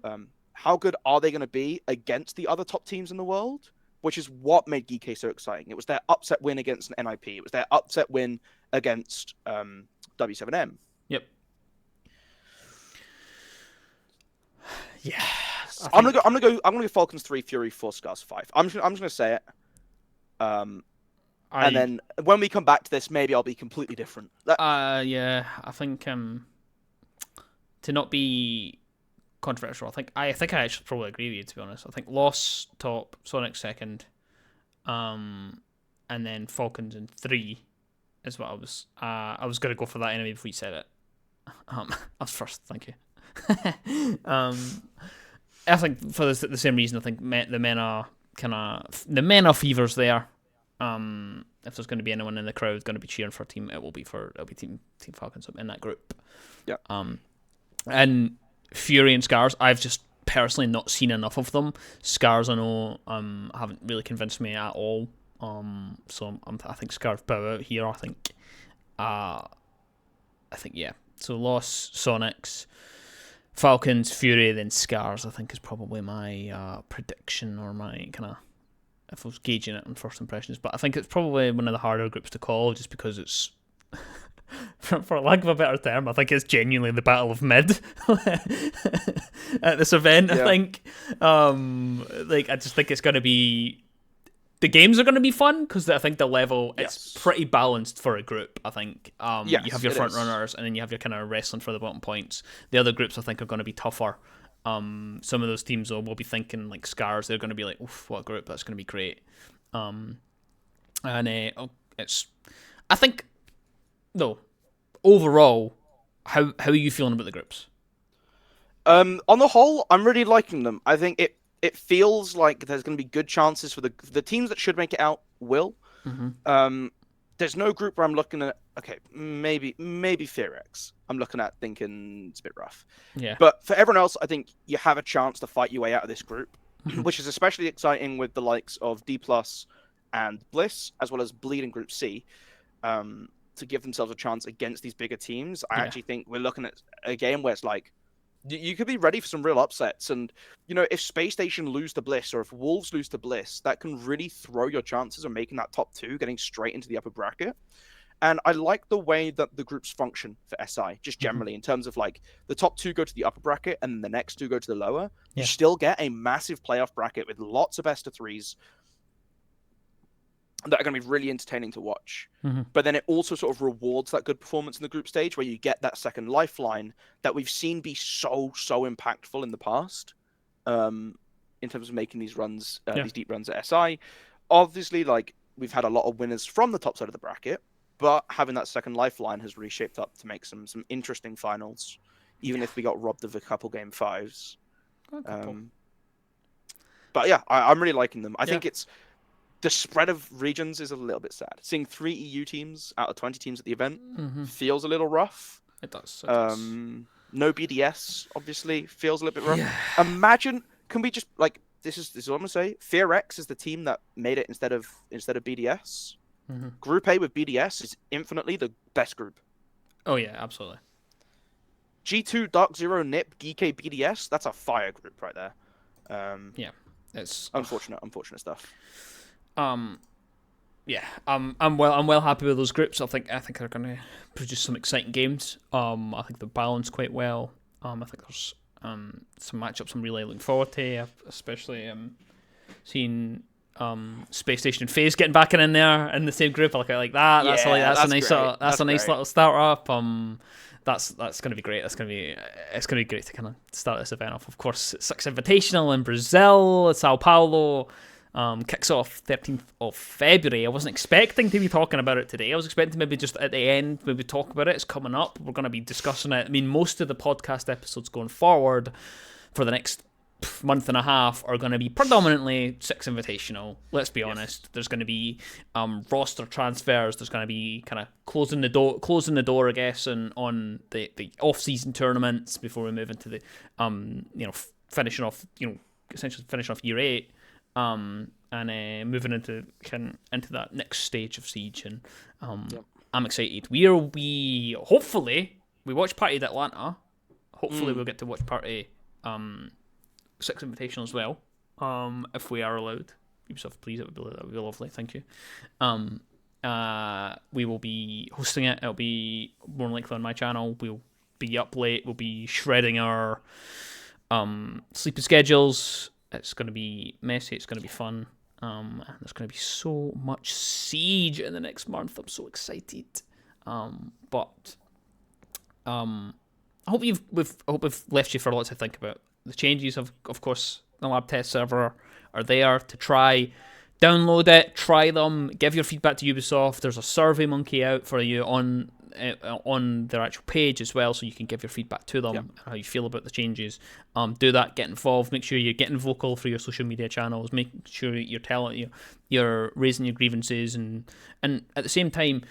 How good are they going to be against the other top teams in the world? Which is what made GK so exciting. It was their upset win against an NIP. It was their upset win against W7M. Yep. Yeah. I'm gonna go Falcons 3, Fury 4, Scars 5. I'm just gonna say it. And then when we come back to this, maybe I'll be completely different. Yeah, I think to not be controversial, I think I actually probably agree with you, to be honest. I think Loss top, Sonic second, and then Falcons in 3 is what I was gonna go for that anyway before you said it. I was first, thank you. I think for the same reason, I think the MENA fever's there. If there's going to be anyone in the crowd going to be cheering for a team, it'll be Team Falcons in that group. Yeah. And Fury and Scars, I've just personally not seen enough of them. Scars, I know, haven't really convinced me at all. So I think Scars bow out here. I think yeah. So Loss, Sonics, Falcons, Fury, then Scars, I think is probably my prediction, or my kind of, if I was gauging it on first impressions. But I think it's probably one of the harder groups to call, just because it's, for lack of a better term, I think it's genuinely the battle of mid at this event. Yeah. I think, I just think it's going to be, the games are going to be fun because I think the level it's pretty balanced for a group. I think you have your front runners and then you have your kind of wrestling for the bottom points. The other groups I think are going to be tougher. Some of those teams will be thinking like Scars. They're going to be like, "Oof, what a group! That's going to be great." It's. I think, though, overall, how are you feeling about the groups? On the whole, I'm really liking them. I think it feels like there's going to be good chances for the teams that should make it out will. There's no group where I'm looking at, okay, maybe Fearex. I'm looking at thinking it's a bit rough. Yeah. But for everyone else, I think you have a chance to fight your way out of this group, which is especially exciting with the likes of D+ and Bliss, as well as Bleed in Group C, to give themselves a chance against these bigger teams. I actually think we're looking at a game where it's like, you could be ready for some real upsets. And, if Space Station lose to Bliss or if Wolves lose to Bliss, that can really throw your chances of making that top 2, getting straight into the upper bracket. And I like the way that the groups function for SI, just generally, in terms of like the top 2 go to the upper bracket and the next 2 go to the lower. You still get a massive playoff bracket with lots of best of 3s that are going to be really entertaining to watch. But then it also sort of rewards that good performance in the group stage where you get that second lifeline that we've seen be so impactful in the past, in terms of making these runs, these deep runs at SI. Obviously, like, we've had a lot of winners from the top side of the bracket, but having that second lifeline has really shaped up to make some interesting finals, even if we got robbed of a couple game 5s. But yeah, I'm really liking them. I think it's the spread of regions is a little bit sad. Seeing 3 EU teams out of 20 teams at the event feels a little rough. It does. No BDS, obviously, feels a little bit rough. Imagine, can we just, like, this is what I'm going to say. Fearex is the team that made it instead of BDS. Group A with BDS is infinitely the best group. Oh, yeah, absolutely. G2, Dark Zero, NiP, GK, BDS, that's a fire group right there. It's unfortunate stuff. I'm well happy with those groups. I think they're going to produce some exciting games. I think they're balanced quite well. I think there's some matchups I'm really looking forward to, especially seeing Space Station and FaZe getting back in there in the same group. I like that. That's a nice little starter up. That's going to be great. It's going to be great to kind of start this event off. Of course, it's S.E.L.M.A Invitational in Brazil, Sao Paulo. Kicks off 13th of February. I wasn't expecting to be talking about it today. I was expecting maybe just at the end, maybe talk about it. It's coming up. We're going to be discussing it. I mean, most of the podcast episodes going forward for the next month and a half are going to be predominantly Six Invitational. Let's be honest. There's going to be roster transfers. There's going to be kind of closing the door, I guess, on the off-season tournaments before we move into the finishing off year 8. And moving into that next stage of Siege, and I'm excited. Hopefully we watch Party at Atlanta. Hopefully we'll get to watch Party Six Invitational as well, if we are allowed. Ubisoft, please, that would be lovely. Thank you. We will be hosting it. It'll be more likely on my channel. We'll be up late. We'll be shredding our sleeping schedules. It's going to be messy. It's going to be fun. And there's going to be so much Siege in the next month. I'm so excited. But I hope we've left you for a lot to think about. The changes of course, the lab test server are there to try. Download it, try them, give your feedback to Ubisoft. There's a Survey Monkey out for you on their actual page as well, so you can give your feedback to them, how you feel about the changes. Do that, get involved, make sure you're getting vocal through your social media channels, make sure you're raising your grievances, and at the same time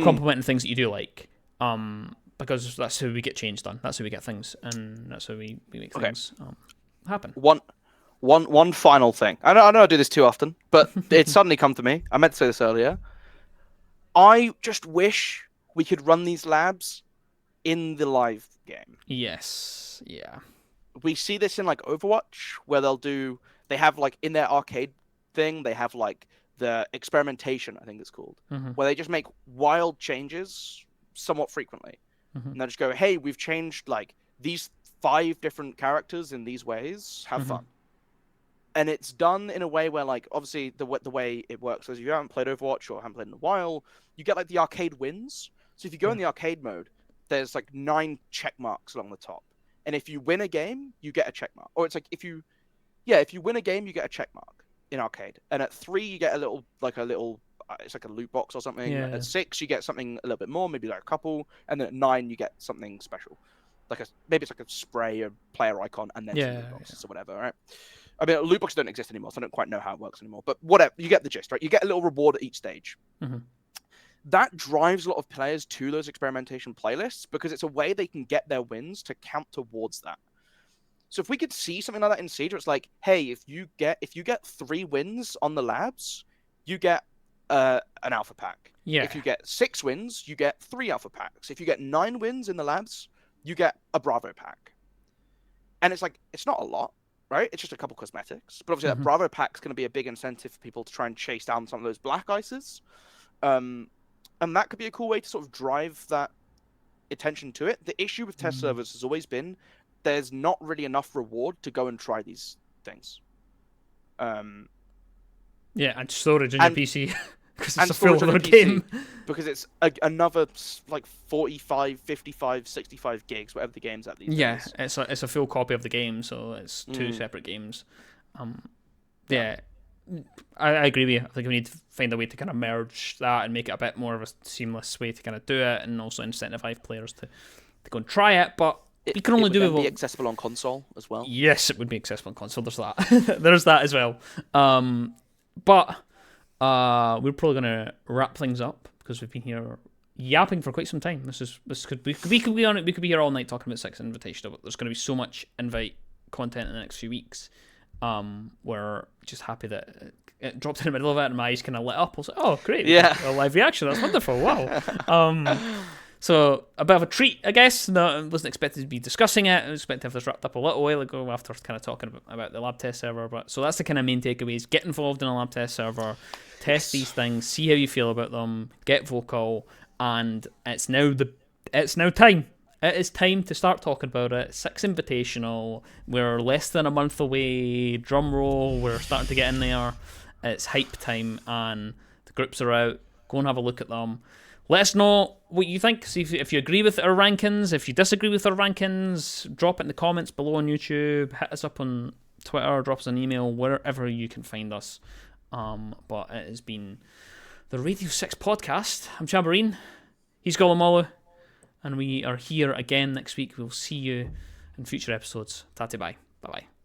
complimenting things that you do like, because that's how we get change done, that's how we get things, and that's how we make things happen. One final thing. I know I do this too often, but it suddenly come to me. I meant to say this earlier. I just wish we could run these labs in the live game. Yes. Yeah. We see this in like Overwatch, where they have like in their arcade thing, they have like the experimentation, I think it's called, where they just make wild changes somewhat frequently. And they just go, hey, we've changed like these 5 different characters in these ways. Have fun. And it's done in a way where, like, obviously the way it works is if you haven't played Overwatch or haven't played in a while, you get like the arcade wins. So if you go in the arcade mode, there's like 9 check marks along the top, and if you win a game, you get a check mark. Or it's like if you win a game, you get a check mark in arcade. And at 3, you get a little it's like a loot box or something. Yeah. At 6, you get something a little bit more, maybe like a couple, and then at 9, you get something special, maybe it's like a spray or player icon, and then some loot boxes or whatever, right? I mean, loot boxes don't exist anymore, so I don't quite know how it works anymore. But whatever, you get the gist, right? You get a little reward at each stage. Mm-hmm. That drives a lot of players to those experimentation playlists because it's a way they can get their wins to count towards that. So if we could see something like that in Siege, where it's like, hey, if you get 3 wins on the labs, you get an alpha pack. Yeah. If you get 6 wins, you get 3 alpha packs. If you get 9 wins in the labs, you get a Bravo pack. And it's like, it's not a lot, right? It's just a couple cosmetics. But obviously that Bravo pack's going to be a big incentive for people to try and chase down some of those black ices. And that could be a cool way to sort of drive that attention to it. The issue with test servers has always been there's not really enough reward to go and try these things. Yeah, and storage in your PC. Because it's a storage full on your game. Because it's another like 45, 55, 65 gigs, whatever the game's at these days. Yeah, it's a full copy of the game, so it's 2 separate games. Yeah, I agree with you. I think we need to find a way to kind of merge that and make it a bit more of a seamless way to kind of do it, and also incentivize players to go and try it. But we can only do it. It would be accessible on console as well. Yes, it would be accessible on console. There's that. There's that as well. But we're probably gonna wrap things up because we've been here yapping for quite some time. We could be here all night talking about Six Invitational, but there's gonna be so much invite content in the next few weeks. We're just happy that it dropped in the middle of it and my eyes kind of lit up. I was like, oh great, yeah, a live reaction, that's wonderful, wow. So a bit of a treat, I guess. No, I wasn't expected to be discussing it. I was expecting to have this wrapped up a little while ago after kind of talking about the lab test server. But so that's the kind of main takeaways: get involved in a lab test server, test these things, see how you feel about them, get vocal, and it's now time. It is time to start talking about it. Six Invitational. We're less than a month away. Drum roll. We're starting to get in there. It's hype time, and the groups are out. Go and have a look at them. Let us know what you think. See if you agree with our rankings. If you disagree with our rankings, drop it in the comments below on YouTube. Hit us up on Twitter. Drop us an email. Wherever you can find us. But it has been the Radio 6 podcast. I'm Chambourine. He's GoluMolu. And we are here again next week. We'll see you in future episodes. Tate bye. Bye-bye.